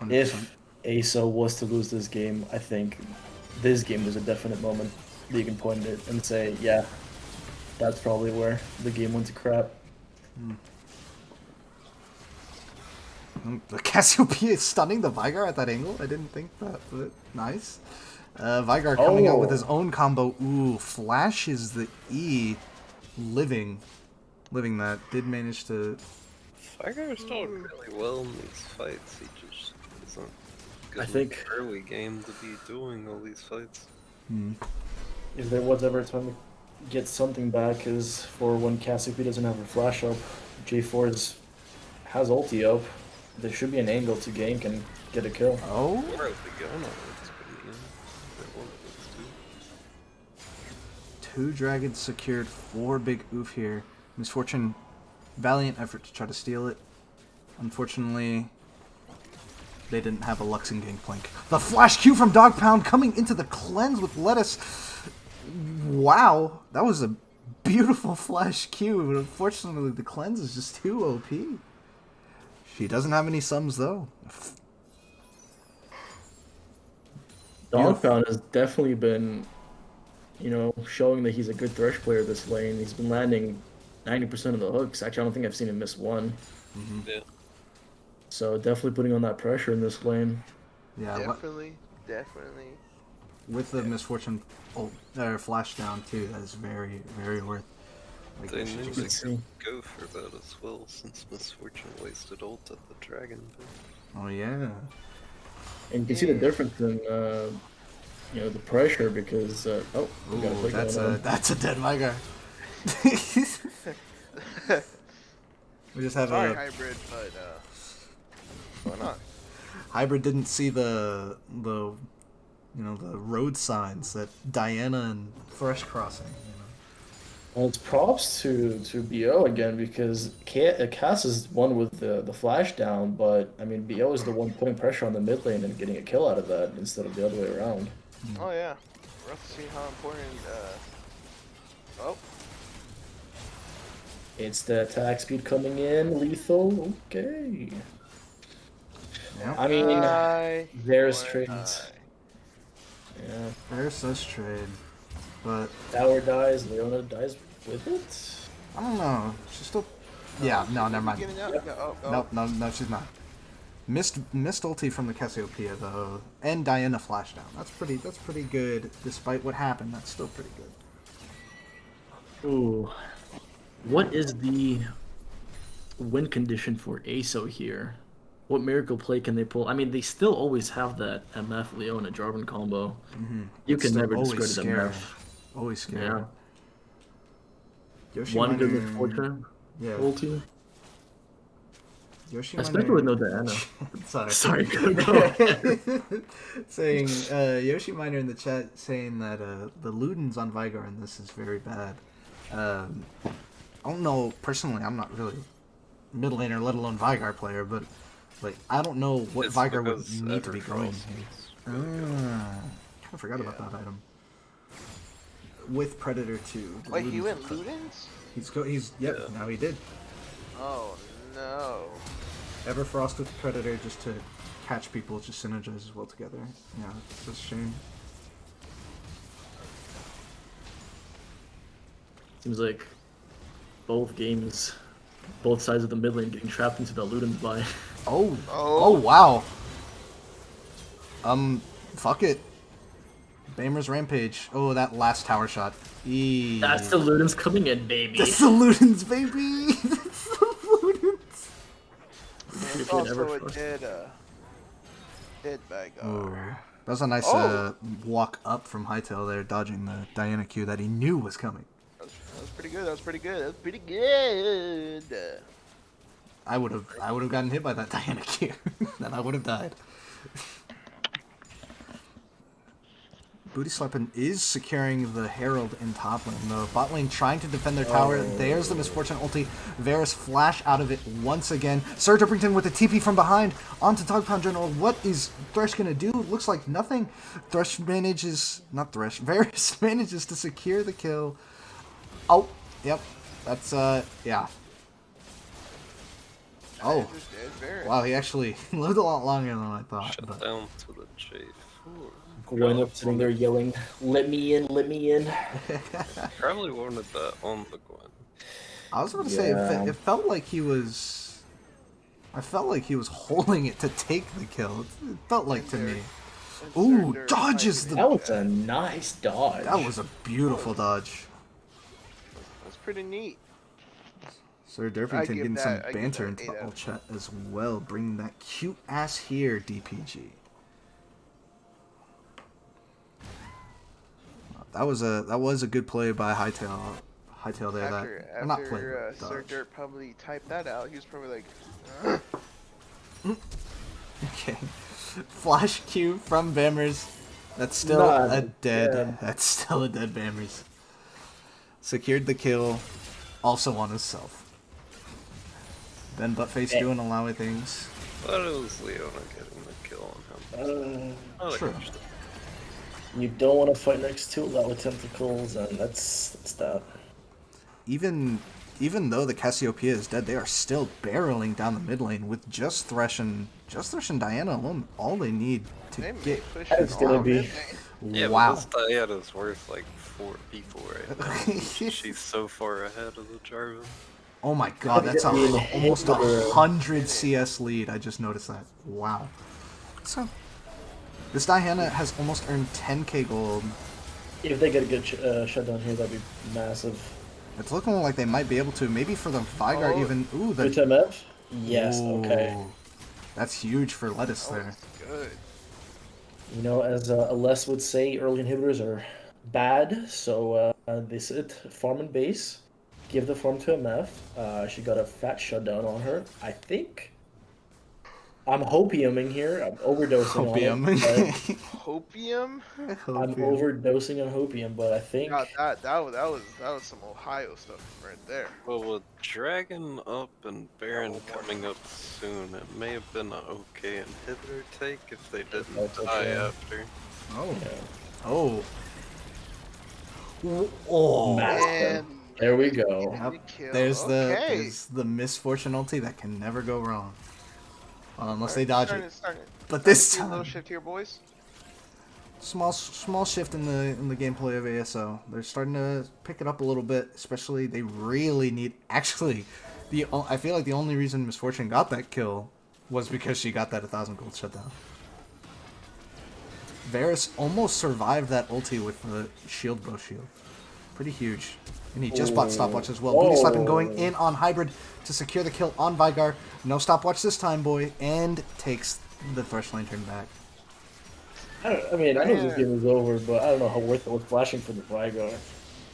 100%. if ASO was to lose this game, I think this game was a definite moment that you can point at it and say, yeah, that's probably where the game went to crap. The Cassiopeia is stunning the Vigar at that angle. I didn't think that, but nice. Vigar coming out with his own combo. Ooh, flashes the E. Living that. Did manage to... Vigar's doing really well in these fights. He just isn't good I think in the early game to be doing all these fights. if there was ever a time to get something back is for when Cassiopeia doesn't have her flash up. J4 has ulti up. There should be an angle to gank and get a kill. Oh? Where are they going on this video? One of those 2 dragons secured, 4 big oof here. Misfortune, valiant effort to try to steal it. Unfortunately, they didn't have a Luxing Gangplank. The flash Q from Dog Pound coming into the cleanse with lettuce. Wow, that was a beautiful flash Q, but unfortunately the cleanse is just too OP. She doesn't have any sums though. Dog Pound has definitely been, showing that he's a good Thresh player this lane. He's been landing 90% of the hooks. Actually, I don't think I've seen him miss one. Yeah. So definitely putting on that pressure in this lane. Yeah, Definitely. with the misfortune flash down too. That is very, very worth. Like, They Yoshi knew just- they Let's could see. go for that as well, since Misfortune wasted ult at the dragon. Oh yeah. And you can see the difference in the pressure because we got a Ooh, play that's going a on. that's a dead Vigar. We just have Sorry, a hybrid, but what's going on? hybrid didn't see the the road signs that Diana and Fresh crossing. Well, it's props to BO again because Cass is one with the flash down, but I mean BO is the one putting pressure on the mid lane and getting a kill out of that instead of the other way around. Oh yeah, we're have to see how important. Oh, It's the attack speed coming in, lethal. Okay. Yeah. I mean, there's or trades. Yeah. There's such trade, but Tower dies, Leona dies with it. I don't know. She's still. Yeah. No, never mind. Getting out? Yep. No, oh. No, she's not. Missed ulti from the Cassiopeia though, and Diana flashdown. That's pretty good. Despite what happened, that's still pretty good. Ooh. What is the win condition for ASO here? What miracle play can they pull? I mean, they still always have that MF Leona Jarvan combo. You It's can still never always discredit scary. MF. Always scary. Yeah. Yoshi One good Miner- misfortune Yeah. ulti. Yoshi Especially Miner- with no Diana. Sorry. Sorry, go. Saying Yoshi Miner in the chat saying that the Ludens on Vigar in this is very bad. I don't know personally. I'm not really mid laner, let alone Vigar player, but like I don't know what It's Vigar would because need to be going. Everfrost is really good. Kind of forgot about that item. With Predator 2. the Wait, he Ludens went are tough. Ludens? He's yep. Yeah. Now he did. Oh no. Everfrost with Predator just to catch people just synergizes well together. Yeah, it's a shame. Seems like both games, both sides of the mid lane getting trapped into the Ludens buy. Oh wow. Fuck it. Bamer's Rampage. Oh, that last tower shot. Eee. That's the Ludens coming in, baby. That's the Ludens, baby! That's the Ludens! And it's If it also ever a frost. dead Vigar. Oh. That was a nice walk up from Hytale there, dodging the Diana Q that he knew was coming. That was pretty good. That was pretty good. That was pretty good. I would have gotten hit by that Diana Q. Then I would have died. Booty Slappin is securing the Herald in top lane. The bot lane trying to defend their tower. There's the Misfortune ulti. Varus flash out of it once again. Surge Brington with a TP from behind onto Dog Pound General. What is Thresh gonna do? Looks like nothing. Varus manages to secure the kill. Oh, yep. That's yeah. Oh, Just dead Varus. wow, he actually lived a lot longer than I thought. Shut But down to the chase. Ooh. Going up sitting there yelling, "Let me in, let me in." Probably wanted that on the Gwen. I was going to say, Yeah. it felt like he was... I felt like he was holding it to take the kill. It felt like to me. Ooh, They're dodges fighting the... That was a nice dodge. That was a beautiful dodge. That's pretty neat. Sir I Derpington give getting that- some I give banter that into the 8 out all of chat as well, bringing that cute ass here, DPG. That was a good play by Hytale there. After or not play, but Sir dodge. Dirt probably typed that out, he was probably like, Okay. Flash Q from Bammers. That's still Not a dead. dead. That's still a dead Bammers. Secured the kill. Also on himself. Then Buttface doing Alawi things. But it was Leona getting the kill on him. I like True. it. You don't want to fight next to a lot with tentacles, and that's that. Even though the Cassiopeia is dead, they are still barreling down the mid lane with just Thresh and Diana alone. All they need to they may get. push That is it gonna on be- mid lane. Yeah, Wow. but this Diana's worth like 4 people right now. She's so far ahead of the Jarvan. Oh my god, that's almost 100 CS lead. I just noticed that. Wow. So This Diana has almost earned 10k gold. If they get a good shutdown here, that'd be massive. It's looking like they might be able to. Maybe for the Vigar Oh. even. Ooh, the. Good MF? Yes, okay. Ooh, that's huge for Lettuce That there. was good. You know, as Les would say, early inhibitors are bad, so they sit farm and base, give the farm to MF. She got a fat shutdown on her. I think I'm hopiuming here. I'm overdosing Hopium. on it. Hopium? But I'm overdosing on hopium, but I think God, that was some Ohio stuff right there. Well, with Dragon up and Baron coming up soon, it may have been an okay inhibitor take if they didn't That's die okay. after. Oh. yeah. Oh. Oh. Massive. There we go. Yep. Kill. There's Okay. the misfortune ulti that can never go wrong. Unless they Alright, dodge it. starting But to this see a little time, shift here, boys. small shift in the gameplay of ASO. They're starting to pick it up a little bit. Especially, they really need. Actually, I feel like the only reason Misfortune got that kill was because she got that 1,000 gold shutdown. Varus almost survived that ulti with the shield bow shield. Pretty huge. And he just bought stopwatch as well. Booty slapping going in on Hybrid to secure the kill on Vigar. No stopwatch this time, boy. And takes the Thresh Lantern back. I know this game is over, but I don't know how worth it was flashing for the Vigar.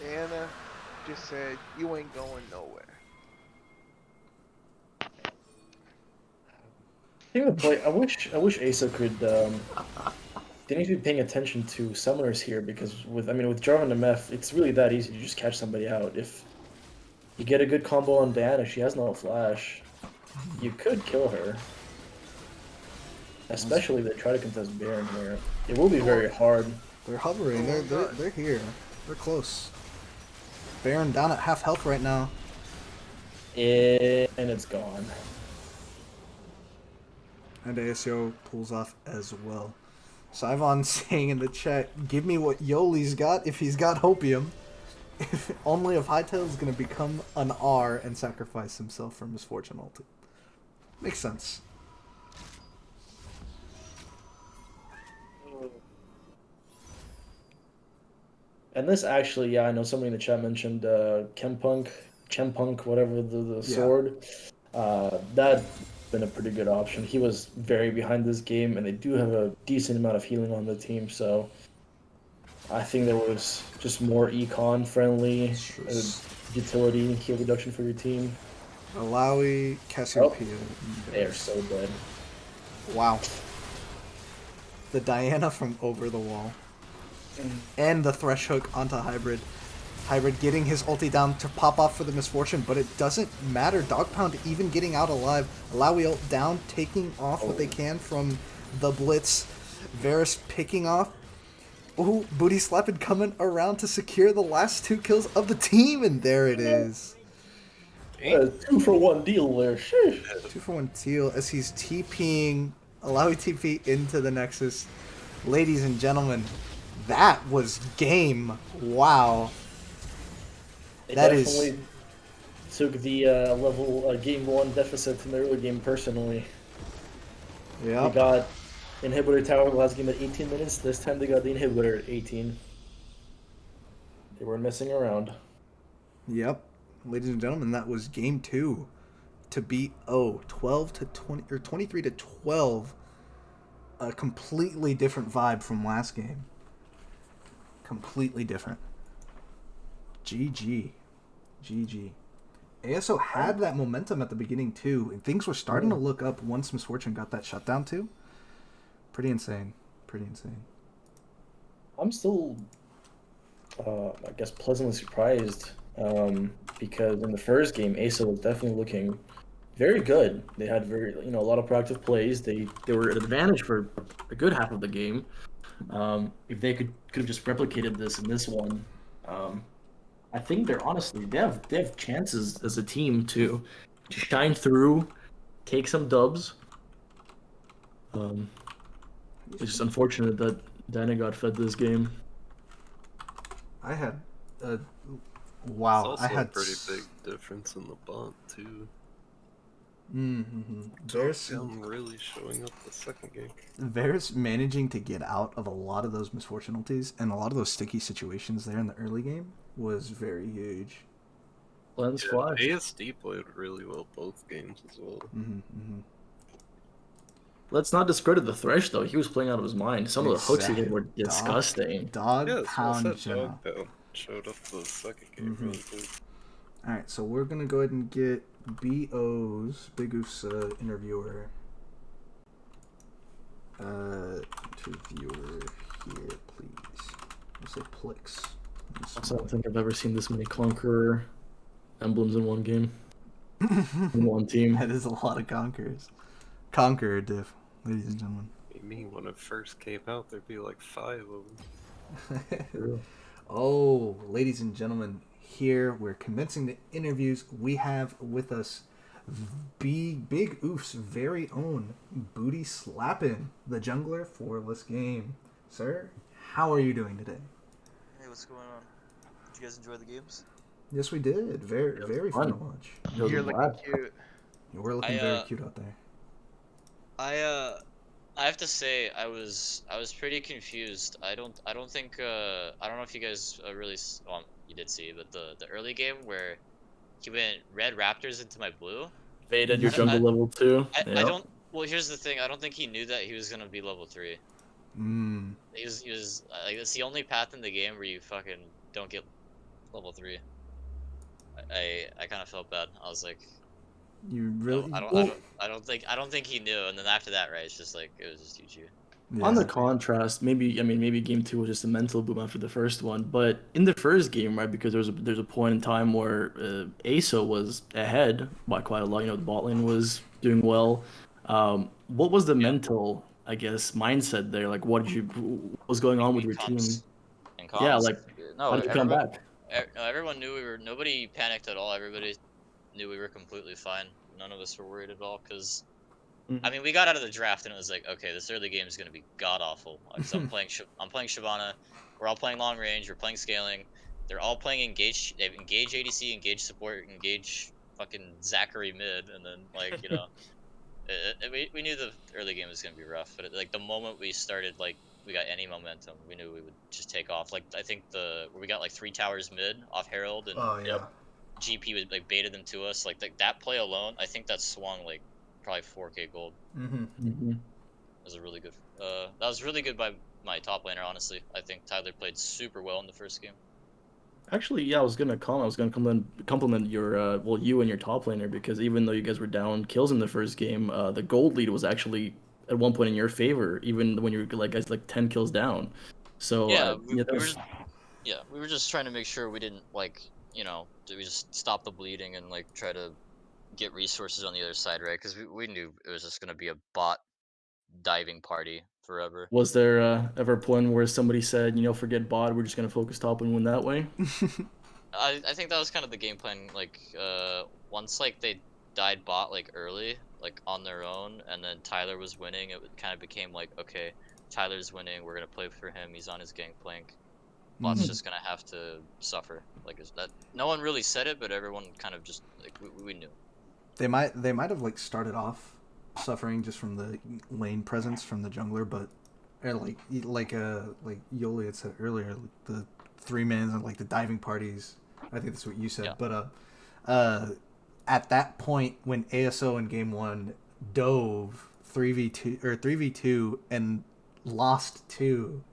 Anna just said, you ain't going nowhere. I wish Asa could. They need to be paying attention to summoners here because with Jarvan and MF, it's really that easy to just catch somebody out. If you get a good combo on Diana, she has no flash. You could kill her. Especially if they try to contest Baron here. It will be very hard. They're hovering. They're here. They're close. Baron down at half health right now. And it's gone. And ASO pulls off as well. Sivon saying in the chat, give me what Yoli's got if he's got Hopium. Only if Hytale is going to become an R and sacrifice himself for Misfortune ulti. Makes sense. And this actually, yeah, I know somebody in the chat mentioned Chempunk, whatever the sword. That been a pretty good option. He was very behind this game, and they do have a decent amount of healing on the team, so I think there was just more econ friendly utility heal reduction for your team. Alawi, Cassiopeia. They are so dead. Wow. The Diana from over the wall. And the Thresh hook onto Hybrid. Hybrid getting his ulti down to pop off for the Misfortune, but it doesn't matter. Dog Pound even getting out alive. Alawi ult down, taking off what they can from the Blitz. Varus picking off. Ooh, Booty Slapping coming around to secure the last 2 kills of the team, and there it is. 2-for-1 deal there. Sheesh. 2-for-1 teal as he's TPing Alawi TP into the Nexus. Ladies and gentlemen, that was game. Wow. They That definitely took the level game 1 deficit from the early game personally. Yeah. They got inhibitor tower last game at 18 minutes. This time they got the inhibitor at 18. They weren't messing around. Yep. Ladies and gentlemen, that was game 2 to beat 12 to 20 or 23 to 12. A completely different vibe from last game. Completely different. GG. GG. ASO had that momentum at the beginning too, and things were starting to look up once Misfortune got that shutdown too. Pretty insane. Pretty insane. I'm still, I guess, pleasantly surprised because in the first game, ASO was definitely looking very good. They had a lot of proactive plays. They were at advantage for a good half of the game. If they could have just replicated this in this one, I think they have chances as a team to shine through, take some dubs. It's just unfortunate that Dana got fed this game. I had It's wow. also I had a pretty big difference in the bot too. Mm-hmm. Him really showing up the second game. Varus managing to get out of a lot of those misfortunalities and a lot of those sticky situations there in the early game was very huge. Lens flash. ASD played really well both games as well. Let's not discredit the Thresh though. He was playing out of his mind. Some of the hooks he did were disgusting. Dog pound. Dog Pound showed up the second game really good. All right, so we're gonna go ahead and get BO's Big Oof's interviewer. Interviewer here, please. Let's say Plix. I don't think I've ever seen this many Conqueror emblems in one game. In one team. That is a lot of Conquerors. Conqueror diff, ladies and gentlemen. You mean when it first came out, there'd be like 5 of them. Oh, ladies and gentlemen, here we're commencing the interviews. We have with us Big Oof's very own Booty Slappin', the jungler for this game. Sir, how are you doing today? Hey, what's going on? Did you guys enjoy the games? Yes, we did. Very fun to watch. You're looking cute. You were looking very cute out there. I have to say I was pretty confused. I don't think I don't know if you guys really well, you did see, but the early game where he went red raptors into my blue. Vayne your jungle level 2. I don't. Well, here's the thing. I don't think he knew that he was gonna be level 3. He was like, it's the only path in the game where you fucking don't get level 3. I kind of felt bad. I was like, you really? No, I don't think he knew. And then after that, right? It's just like it was just GG. Yeah. On the contrast, maybe game 2 was just a mental boom after the first one, but in the first game, right? Because there's a point in time where ASO was ahead by quite a lot. You know, the bot lane was doing well. What was the mental, I guess, mindset there? Like, what was going on with your team? Yeah, like how did you come back? No, everyone knew nobody panicked at all. Everybody knew we were completely fine. None of us were worried at all because, I mean, we got out of the draft and it was like, okay, this early game is going to be god awful. Like, so I'm playing Shyvana. We're all playing long range. We're playing scaling. They're all playing engage. They engage ADC, engage support, engage fucking Zachary mid, and then like we knew the early game was going to be rough. But like the moment we started, like we got any momentum, we knew we would just take off. Like I think we got like 3 towers mid off Herald and. GP was like baited them to us. Like that play alone, I think that swung like probably 4K gold. That was a really good. That was really good by my top laner. Honestly, I think Tyler played super well in the first game. Actually, yeah, I was gonna compliment your you and your top laner, because even though you guys were down kills in the first game, the gold lead was actually at one point in your favor, even when you were like 10 kills down. So we were just trying to make sure we didn't like. We just stop the bleeding and like try to get resources on the other side, right? Because we knew it was just gonna be a bot diving party forever. Was there ever a point where somebody said, forget bot, we're just gonna focus top and win that way? I think that was kind of the game plan. Like once like they died bot like early, like on their own, and then Tyler was winning, it kind of became like, okay, Tyler's winning, we're gonna play for him. He's on his gangplank. Bot's just gonna have to suffer. Like is that no one really said it, but everyone kind of just like we knew. They might have like started off suffering just from the lane presence from the jungler, but like Yoli had said earlier, like the 3-mans and like the diving parties. I think that's what you said. Yeah. But at that point when ASO in game 1 dove 3v2 or 3v2 and lost 2.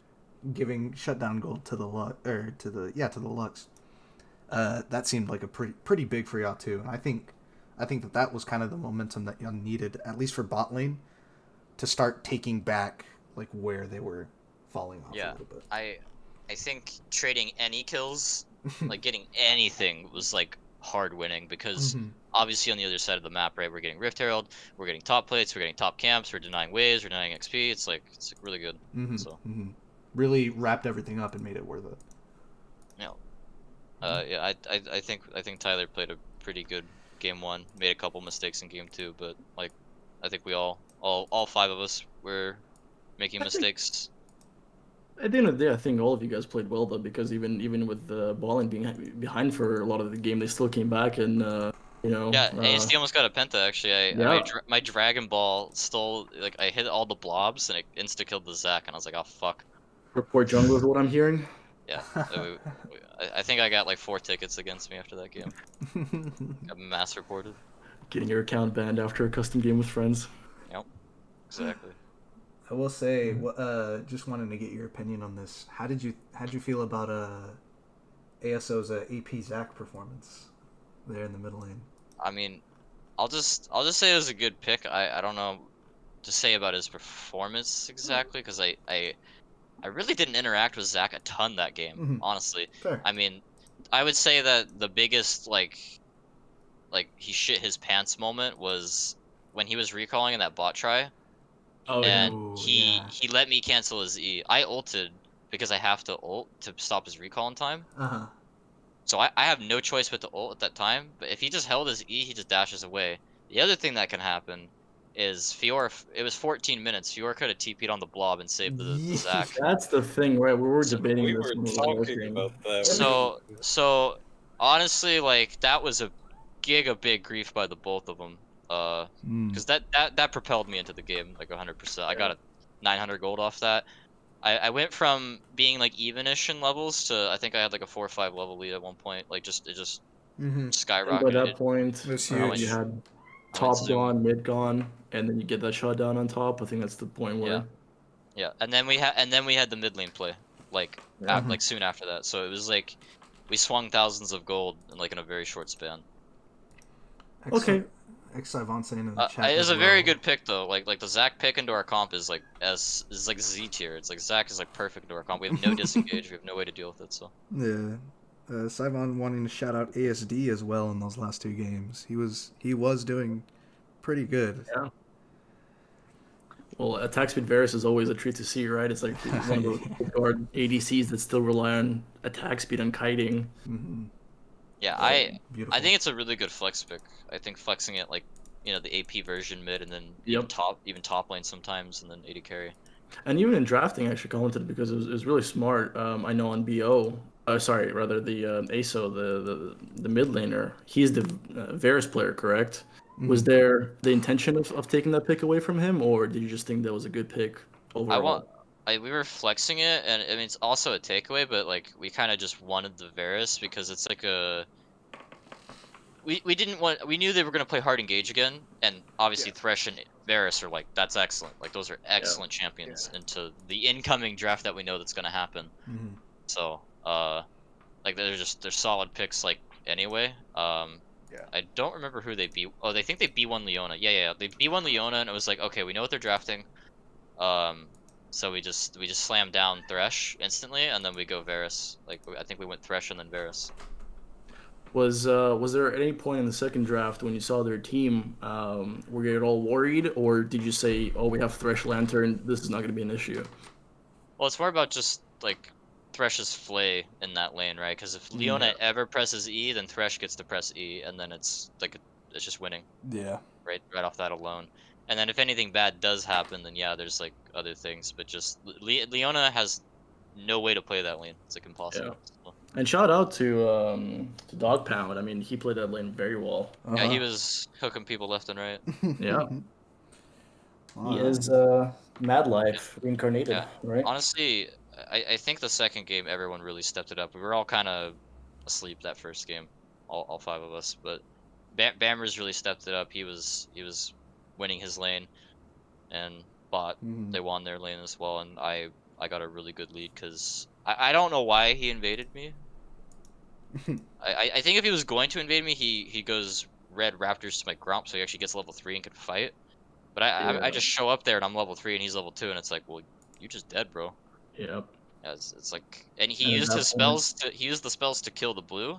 Giving shutdown gold to the Lux, that seemed like a pretty big for y'all too. And I think that was kind of the momentum that y'all needed, at least for bot lane, to start taking back like where they were falling off a little bit. I think trading any kills, like getting anything, was like hard winning because obviously on the other side of the map, right, we're getting Rift Herald, we're getting top plates, we're getting top camps, we're denying waves, we're denying XP. It's really good. Really wrapped everything up and made it worth it. Yeah. I think Tyler played a pretty good game 1. Made a couple mistakes in game 2, but like I think we all 5 of us were making mistakes. At the end of the day, I think all of you guys played well though, because even with the balling being behind for a lot of the game, they still came back and You know, Yeah, ASD almost got a penta actually. yeah. My Dragon Ball stole, like, I hit all the blobs and it insta killed the Zac, and I was like, oh fuck. Report jungle is what I'm hearing. Yeah, I think I got like 4 tickets against me after that game. Got mass reported. Getting your account banned after a custom game with friends. Yep, exactly. I will say, just wanted to get your opinion on this. How'd you feel about ASO's AP Zac performance there in the middle lane? I mean, I'll just say it was a good pick. I don't know to say about his performance exactly, because I really didn't interact with Zac a ton that game, Mm-hmm. honestly. Fair. I mean, I would say that the biggest like he shit his pants moment was when he was recalling in that bot try, Oh yeah. and Ooh, he yeah. he let me cancel his E. I ulted because I have to ult to stop his recall in time. Uh-huh. So I have no choice but to ult at that time. But if he just held his E, he just dashes away. The other thing that can happen is Fiora. It was 14 minutes. Fiora could have TP'd on the blob and saved the Zac. That's the thing, right? We were So debating We this were when we were talking working. about that. so honestly, like, that was a giga big grief by the both of them. Mm. Because that propelled me into the game like 100%. I got a 900 gold off that. I went from being like evenish in levels to, I think I had like a 4 or 5 level lead at one point. Like, it just Mm-hmm. And by skyrocketed. that point, That's I went you huge. had I went top zoom. gone, mid gone, and then you get that shutdown on top. I think that's the point Yeah, where, yeah. And then we had the mid lane play, like yeah. like soon after that. So it was like we swung thousands of gold in like in a very short span. X Okay. X Savant saying in the chat It is as a very well. good pick though. Like the Zac pick into our comp is like Z tier. It's like Zac is like perfect into our comp. We have no disengage. We have no way to deal with it. So Yeah. Savon wanting to shout out ASD as well in those last two games. He was doing pretty good. Yeah. Well, attack speed Varus is always a treat to see, right? It's like one of those guard ADCs that still rely on attack speed and kiting. Mm-hmm. yeah, I Beautiful. think it's a really good flex pick. I think flexing it like, the AP version mid, and then Yep. even top lane sometimes, and then AD carry. And even in drafting, I actually commented because it was really smart. I know on BO, sorry, rather the ASO, the mid laner, he's the Varus player, correct? Mm-hmm. Was there the intention of taking that pick away from him, or did you just think that was a good pick I want. overall? We were flexing it, and I mean it's also a takeaway, but like we kind of just wanted the Varus because it's like a we didn't want we knew they were gonna play hard engage again, and obviously Yeah. Thresh and Varus are like, that's excellent. Like, those are Yeah. excellent champions into the incoming draft that we know that's gonna happen. Mm-hmm. So like they're solid picks like anyway. Yeah. I don't remember who they beat. Oh, they think they B1 Leona. Yeah. They B1 Leona, and it was like, okay, we know what they're drafting. So we just slam down Thresh instantly, and then we go Varus. Like, I think we went Thresh and then Varus. Was there any point in the second draft when you saw their team, were you at all worried, or did you say, "Oh, we have Thresh Lantern, this is not going to be an issue"? Well, it's more about just like Thresh's flay in that lane, right? Because if Leona Yeah. ever presses E, then Thresh gets to press E, and then it's like it's just winning Yeah. right off that alone. And then if anything bad does happen, then yeah, there's like other things, but just Leona has no way to play that lane. It's like Yeah. impossible. So, And shout out to Dog Pound. I mean, he played that lane very well. yeah, he Uh-huh. was hooking people left and right. Yeah. All He right. is Mad Yeah. Life reincarnated, Yeah. right? Honestly, I think the second game everyone really stepped it up. We were all kind of asleep that first game, all 5 of us, but Bammers really stepped it up. He was winning his lane, and bot Mm-hmm. they won their lane as well, and I got a really good lead because I don't know why he invaded me. I think if he was going to invade me, he goes red Raptors to my Grump, so he actually gets level 3 and can fight. But I Yeah. just show up there and I'm level 3 and he's level 2, and it's like, well, you just dead, bro. Yeah. Yeah, it's like, and he And at used that his point, spells to he used the spells to kill the blue.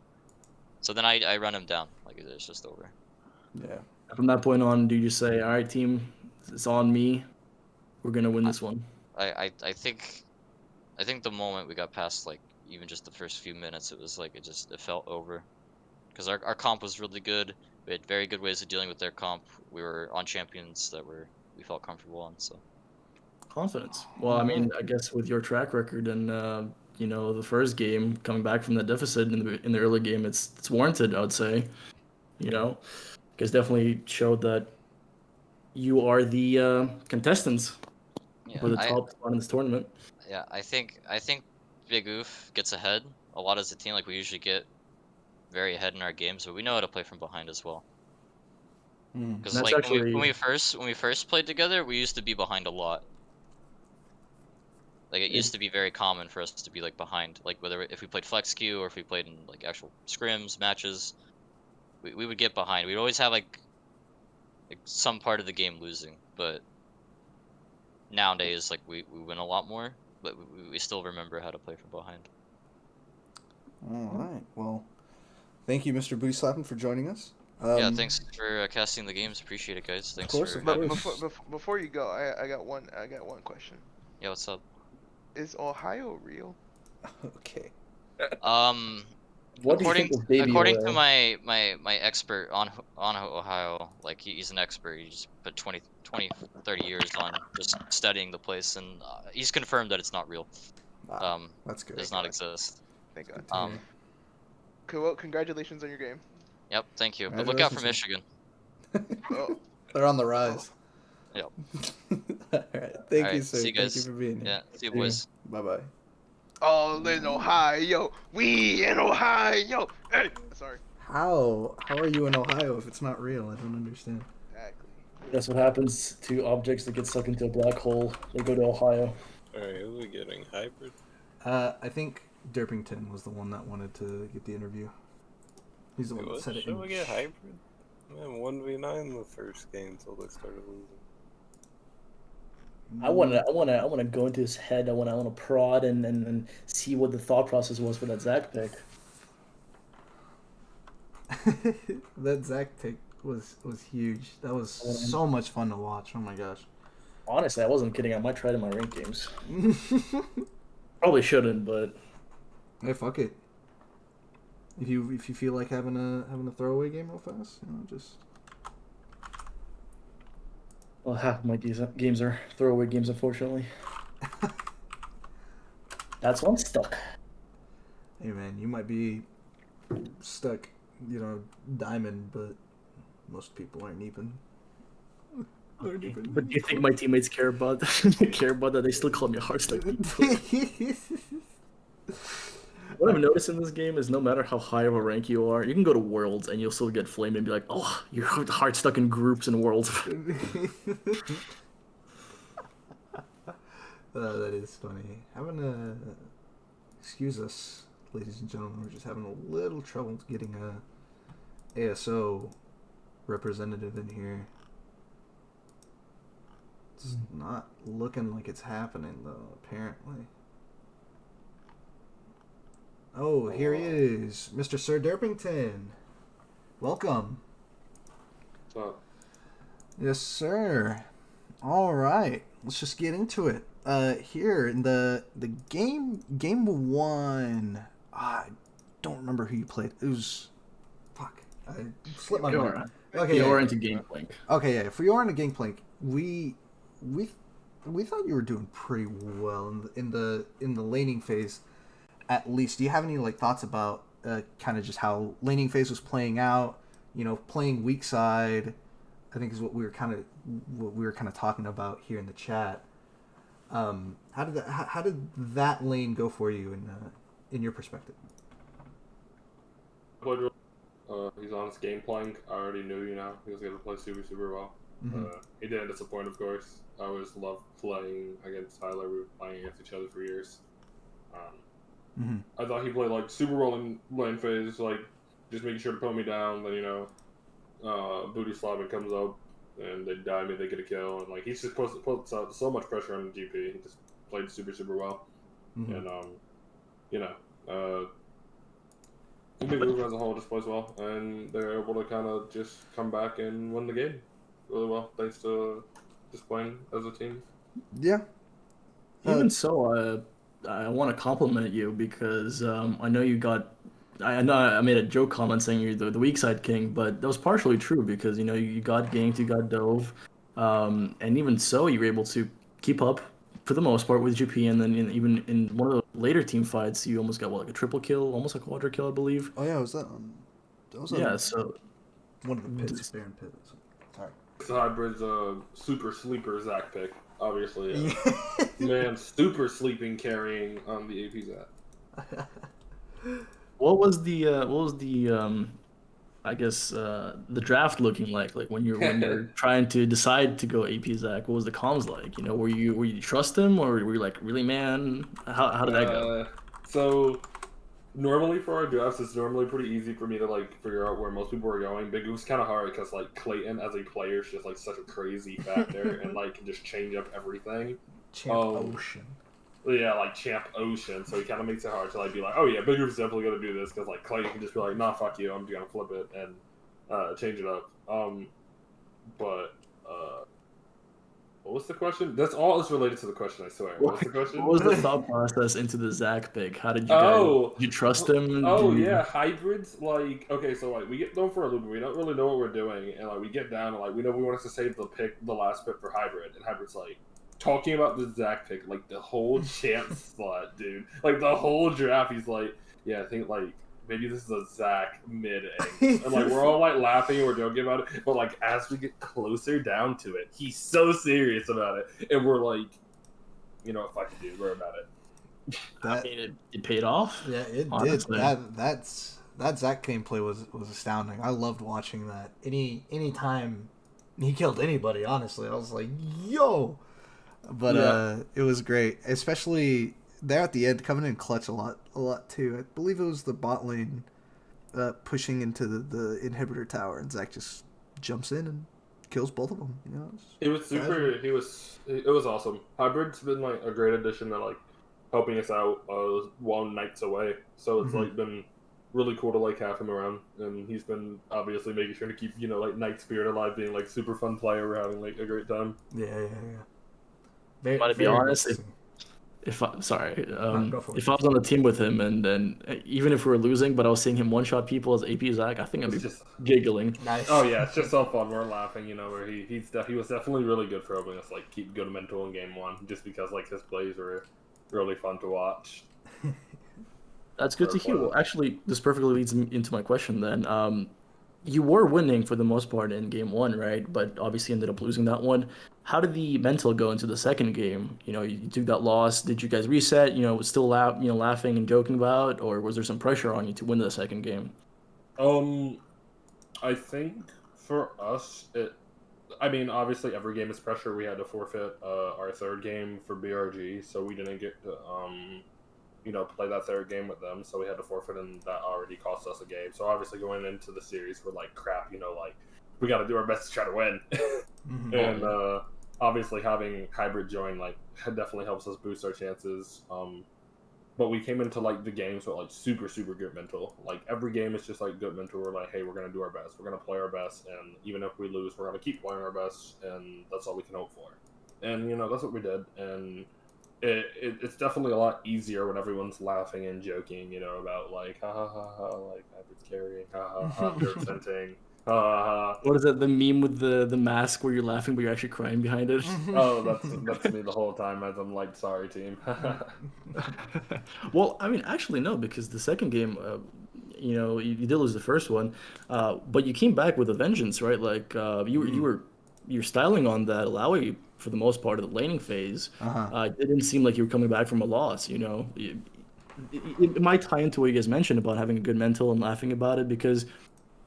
So then I run him down. Like, it's just over. Yeah. from that point on, do you just say, "All right, team, it's on me. We're gonna win I this one"? I think the moment we got past like even just the first few minutes, it was like it felt over because our comp was really good. We had very good ways of dealing with their comp. We were on champions that we felt comfortable on. So Confidence. Well, I All mean, right. I guess with your track record and the first game coming back from the deficit in the early game, it's warranted, I would say. You know, because definitely showed that you are the contestants Yeah, for the top spot in this tournament. I think Big Oof gets ahead a lot as a team. Like we usually get very ahead in our games, but we know how to play from behind as well. Mm. Because That's like actually when we first played together, we used to be behind a lot. Like it used it, to be very common for us to be like behind. Like whether if we played flex queue or if we played in like actual scrims matches, we would get behind. We'd always have like some part of the game losing. But nowadays, like we win a lot more, but we still remember how to play from behind. All right. Well, thank you, Mr. Booty Slapping, for joining us. Yeah, thanks for casting the games. Appreciate it, guys. Of Thanks course, for of But having me. course. before you go, I got one question. Yeah, what's up? Is Ohio real? Okay. Um, what do you think of Baby according to Oil? my expert on Ohio, like he's an expert. He just put 30 years on just studying the place, and he's confirmed that it's not real. Wow, that's good. Does Thank not God. exist. Thank God. Good to hear. Cool. Well, congratulations on your game. Yep, thank you. But look out for Congratulations, Michigan. Oh, They're on the oh. rise. Yep. All right. All Thank you, right, sir. see you Thank you guys. for being here. Yeah, see you, See ya. boys. Bye bye. All in Ohio. We in Ohio. Hey, sorry. How are you in Ohio if it's not real? I don't understand. Exactly. That's what happens to objects that get sucked into a black hole. They go to Ohio. Alright, who are we getting? Hybrid? I think Derpington was the one that wanted to get the interview. He's the Wait, one that what? said it. Should In we get Hybrid? Man, 1v9 the first game until they started losing. I wanna go into his head. I wanna prod and see what the thought process was for that Zach pick. That Zach pick was huge. That was so much fun to watch. Oh my gosh. Honestly, I wasn't kidding. I might try it in my rank games. Probably shouldn't, but Hey, fuck it. If you feel like having a throwaway game real fast, just well, half of my games are throwaway games, unfortunately. That's why I'm stuck. hey man, you might be stuck, diamond, but most people aren't even. But do you think my teammates care about that? They still call me a hard stuck. What I've noticed in this game is no matter how high of a rank you are, you can go to Worlds and you'll still get flamed and be like, oh, you're hard stuck in groups in Worlds. That is funny. Excuse us, ladies and gentlemen, we're just having a little trouble getting a ASO representative in here. It's not looking like it's happening though, apparently. Oh, here he is, Mr. Sir Derpington. Welcome. What's up? Yes, sir. All right, let's just get into it. Here in the game one. I don't remember who you played. It was, fuck. I slipped my mind. Okay, You're into Gangplank. Okay, yeah. For Fiora and Gangplank, we thought you were doing pretty well in the laning phase. At least, do you have any thoughts about kind of just how laning phase was playing out? Playing weak side, I think is what we were kind of talking about here in the chat. How did that lane go for you in your perspective? He's on his game plank. I already knew, he was going to play super well. Mm-hmm. He didn't disappoint, of course. I always loved playing against Tyler. We were playing against each other for years. I thought he played super well in lane phase, just making sure to put me down. Then booty slapping comes up and they die me, they get a kill, and he's just puts out so much pressure on the GP. He just played super well, and the big group as a whole just plays well, and they're able to kind of just come back and win the game really well thanks to just playing as a team. Yeah. Even so, I want to compliment you because I know you got. I know I made a joke comment saying you're the weak side king, but that was partially true because you got ganked, you got dove, and even so you were able to keep up for the most part with GP, and then even in one of the later team fights you almost got a triple kill, almost a quadra kill, I believe. Oh yeah, was that? Yeah, so One of the pits, Baron pits. Sorry. Hybrid's super sleeper Zach pick, obviously. Yeah. Man, super sleeping carrying on the AP Zach. What was the I guess the draft looking like when you're trying to decide to go AP Zach? What was the comms like? You know, were you trust him or were you like really man? How did that go? So normally for our drafts, it's normally pretty easy for me to like figure out where most people are going. But it was kind of hard because like Clayton as a player is just like such a crazy factor and like can just change up everything. Champ Ocean. Yeah, like Champ Ocean. So he kind of makes it hard to like be like, oh yeah, Big Roof's definitely gonna do this because like Clayton can just be like, nah, fuck you, I'm gonna flip it and change it up. But what was the question? That's all is related to the question, I swear. What was the question? What was the thought process into the Zach pick? How did you guys? Did you trust him? Yeah, hybrids. Like, okay, so like we get thrown for a loop, and we don't really know what we're doing, and like we get down, and like we know we want us to save the last pick for hybrid, and hybrid's like talking about the Zach pick, like the whole chance slot, dude, like the whole draft. He's like, yeah, I think like maybe this is a Zach mid angle. And like we're all like laughing and we're joking about it, but like as we get closer down to it, he's so serious about it, and we're like, you know what, fuck it, dude, we're about it. I mean, it paid off. Yeah, it honestly. did. That Zach gameplay was astounding. I loved watching that. Any time he killed anybody, honestly, I was like, yo. But Yeah. It was great, especially there at the end, coming in clutch a lot too. I believe it was the bot lane pushing into the inhibitor tower, and Zach just jumps in and kills both of them. You know, It was super. It was awesome. Hybrid's been like a great addition to like helping us out while Knight's away. So it's like been really cool to like have him around, and he's been obviously making sure to keep like Knight spirit alive, being like super fun player. We're having like a great time. Yeah. Very, But to be very honest, interesting. if I Go for it. if I was on the team with him, and then even if we were losing, but I was seeing him one shot people as AP Zach, I think I'd be just giggling. Nice. Oh yeah, it's just so fun. We're laughing, where he was definitely really good for helping us like keep good mental in game one, just because like his plays were really fun to watch. That's good to hear. Well, actually, this perfectly leads into my question then. You were winning for the most part in game one, right? But obviously ended up losing that one. How did the mental go into the second game? You took that loss. Did you guys reset? Still laughing and joking about, or was there some pressure on you to win the second game? I think for us, obviously every game is pressure. We had to forfeit our third game for BRG, so we didn't get to play that third game with them, so we had to forfeit, and that already cost us a game. So obviously going into the series, we're like, crap, like we got to do our best to try to win. And obviously having hybrid join definitely helps us boost our chances. But we came into like the games with like super good mental. Like every game is just like good mental. We're like, hey, we're gonna do our best. We're gonna play our best, and even if we lose, we're gonna keep playing our best, and that's all we can hope for. And that's what we did. And it's definitely a lot easier when everyone's laughing and joking, about like ha ha ha ha, like hybrid's carrying, ha ha ha, they're presenting. What is it? The meme with the mask where you're laughing but you're actually crying behind it. Oh, that's me the whole time as I'm like, sorry, team. Well, I mean, actually no, because the second game, you did lose the first one, but you came back with a vengeance, right? Like you're styling on that Alawi for the most part of the laning phase. It didn't seem like you were coming back from a loss. It might tie into what you guys mentioned about having a good mental and laughing about it, because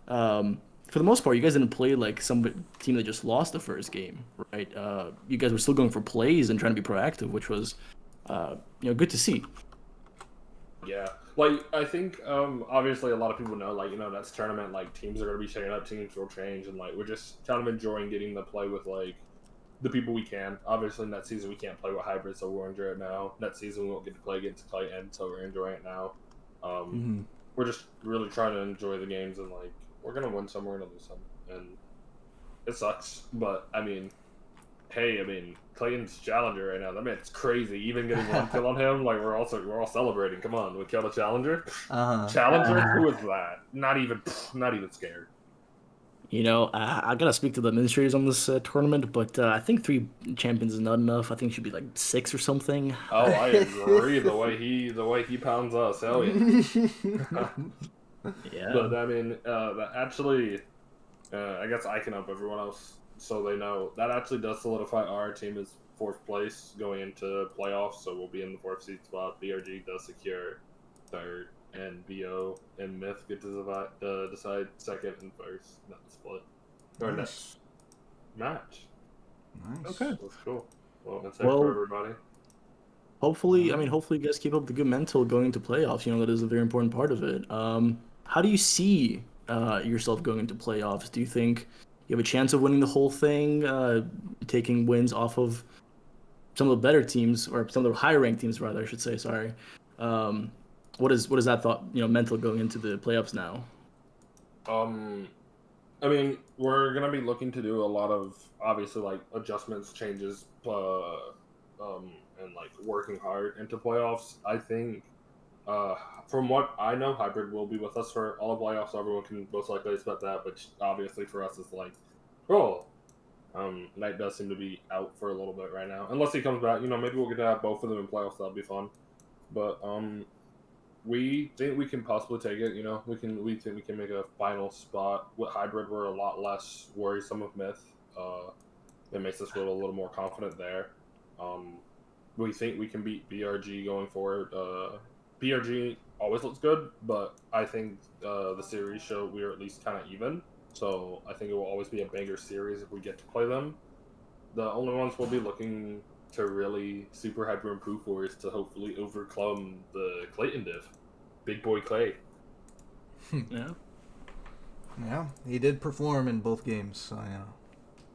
for the most part, you guys didn't play like some team that just lost the first game, right? You guys were still going for plays and trying to be proactive, which was, good to see. Yeah, like I think obviously a lot of people know that's tournament, like teams are gonna be shaking up, teams will change, and like we're just kind of enjoying getting to play with like the people we can. Obviously, next season we can't play with hybrid, so we'll enjoy it now. Next season we won't get to play against Clayton, so we're enjoying it now. We're just really trying to enjoy the games, and like we're gonna win some, we're gonna lose some, and it sucks. But Clayton's challenger right now. That man's crazy. Even getting one kill on him, like we're all celebrating. Come on, we killed a challenger. Challenger? Who is that? Not even scared. I gotta speak to the administrators on this tournament, but I think 3 champions is not enough. I think it should be like 6 or something. Oh, I agree. the way he pounds us, hell yeah. Yeah. But actually, I guess I can help everyone else so they know that actually does solidify our team as 4th place going into playoffs. So we'll be in the 4th seed spot. BRG does secure 3rd, and BO and Myth get to decide 2nd and 1st. Not split or next match. Nice. Okay. That's cool. Well, that's it Well, for everybody. Hopefully, I mean, hopefully you guys keep up the good mental going into playoffs. You know, that is a very important part of it. How do you see yourself going into playoffs? Do you think you have a chance of winning the whole thing, taking wins off of some of the better teams, or some of the higher ranked teams, rather, I should say, sorry. What is that thought, mental going into the playoffs now? I mean, we're gonna be looking to do a lot of obviously like adjustments, changes, and like working hard into playoffs. I think, from what I know, hybrid will be with us for all of playoffs. So everyone can most likely expect that, but obviously for us, it's like, oh, Knight does seem to be out for a little bit right now, unless he comes back. Maybe we'll get to have both of them in playoffs. That'll be fun, but we think we can possibly take it. We think we can make a final spot. With hybrid, we're a lot less worrisome with Myth. It makes us feel a little more confident there. We think we can beat BRG going forward. BRG always looks good, but I think the series show we're at least kind of even. So I think it will always be a banger series if we get to play them. The only ones we'll be looking to really super hyper improve for is to hopefully overcome the Clayton div. Big boy Clay. Yeah. Yeah, he did perform in both games, so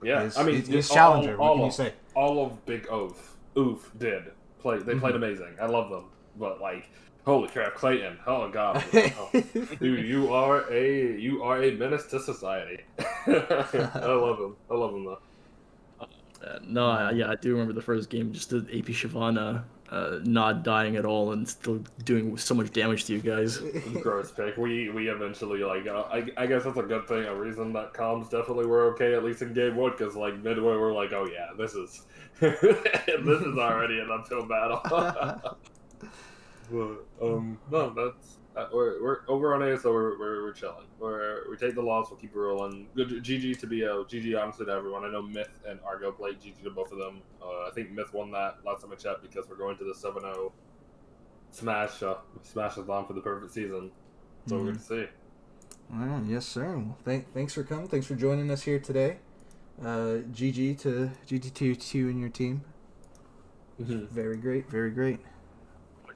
Yeah, he's challenger. What can you say? All of Big Oof did play. They played amazing. I love them, but like, holy crap, Clayton! Oh god, dude, you are a menace to society. I love him. I love him though. I do remember the first game, just the AP Shyvana not dying at all and still doing so much damage to you guys. Gross pick. We eventually I guess that's a good thing. A reason that comms definitely were okay at least in game 1, because like midway we're like, oh yeah, this is this is already an uphill battle. But no, that's we're over on ASO. We're chilling. We take the loss. We'll keep it rolling. Good GG to BO. GG honestly to everyone. I know Myth and Argo played. GG to both of them. I think Myth won that last time I checked because we're going to the 7-0 Smash. Smash is on for the perfect season. So we're going to see. Well, yes, sir. Well, thanks for coming. Thanks for joining us here today. GG to GT2 and your team. Very great. Very great.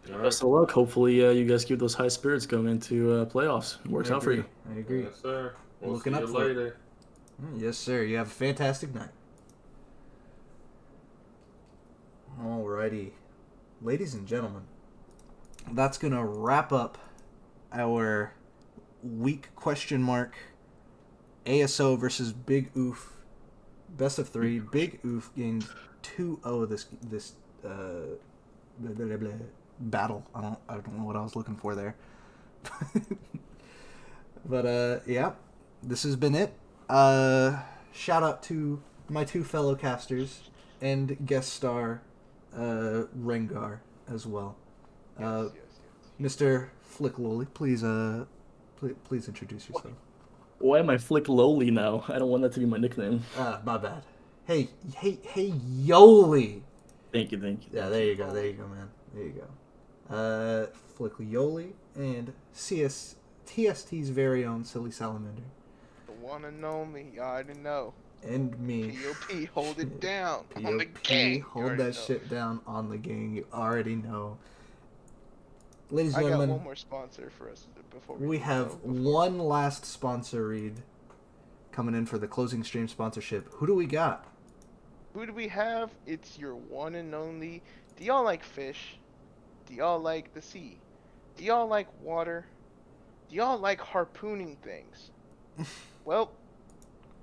Best of luck. Hopefully, you guys keep those high spirits going into playoffs. It works out for you. I agree. Yes, sir. We'll Looking see up you for it. later. Yes, sir. You have a fantastic night. Alrighty. Ladies and gentlemen, that's going to wrap up our week question mark ASO versus Big Oof best of 3. Big Oof gained 2-0 this blah, blah, blah, battle. I don't know what I was looking for there. But yeah, this has been it. Shout out to my 2 fellow casters and guest star Rengar as well. Yes. Mr. Flick Loli, please introduce yourself. Why am I Flick Lowly now? I don't want that to be my nickname. My bad. Hey, Yoli. Thank you. Yeah, there you go, man. There you go. Flick Yoli and TST's very own Silly Salamander. The one and only, you already know. And me. POP, hold it down on the POP, gang. You hold already that know. shit down on the gang. You already know. Ladies and I got gentlemen, one more sponsor for us before we have one last sponsor read coming in for the closing stream sponsorship. Who do we got? Who do we have? It's your one and only. Do y'all like fish? Do y'all like the sea? Do y'all like water? Do y'all like harpooning things? Well,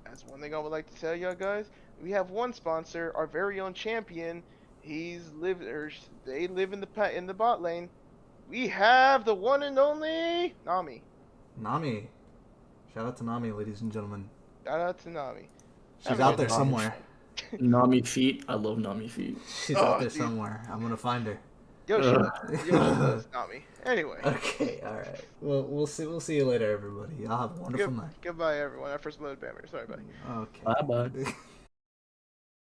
that's one thing I would like to tell y'all guys. We have one sponsor, our very own champion. They live in the bot lane. We have the one and only Nami. Nami. Shout out to Nami, ladies and gentlemen. Shout out to Nami. She's out there somewhere. Nami feet. I love Nami feet. She's out there somewhere. I'm gonna find her. Yoshida. Yoshida is not me. Anyway. Okay, all right. Well, we'll see. We'll see you later, everybody. Y'all have a wonderful night. Goodbye, everyone. Our first load banner. Sorry, buddy. Okay. Bye bye.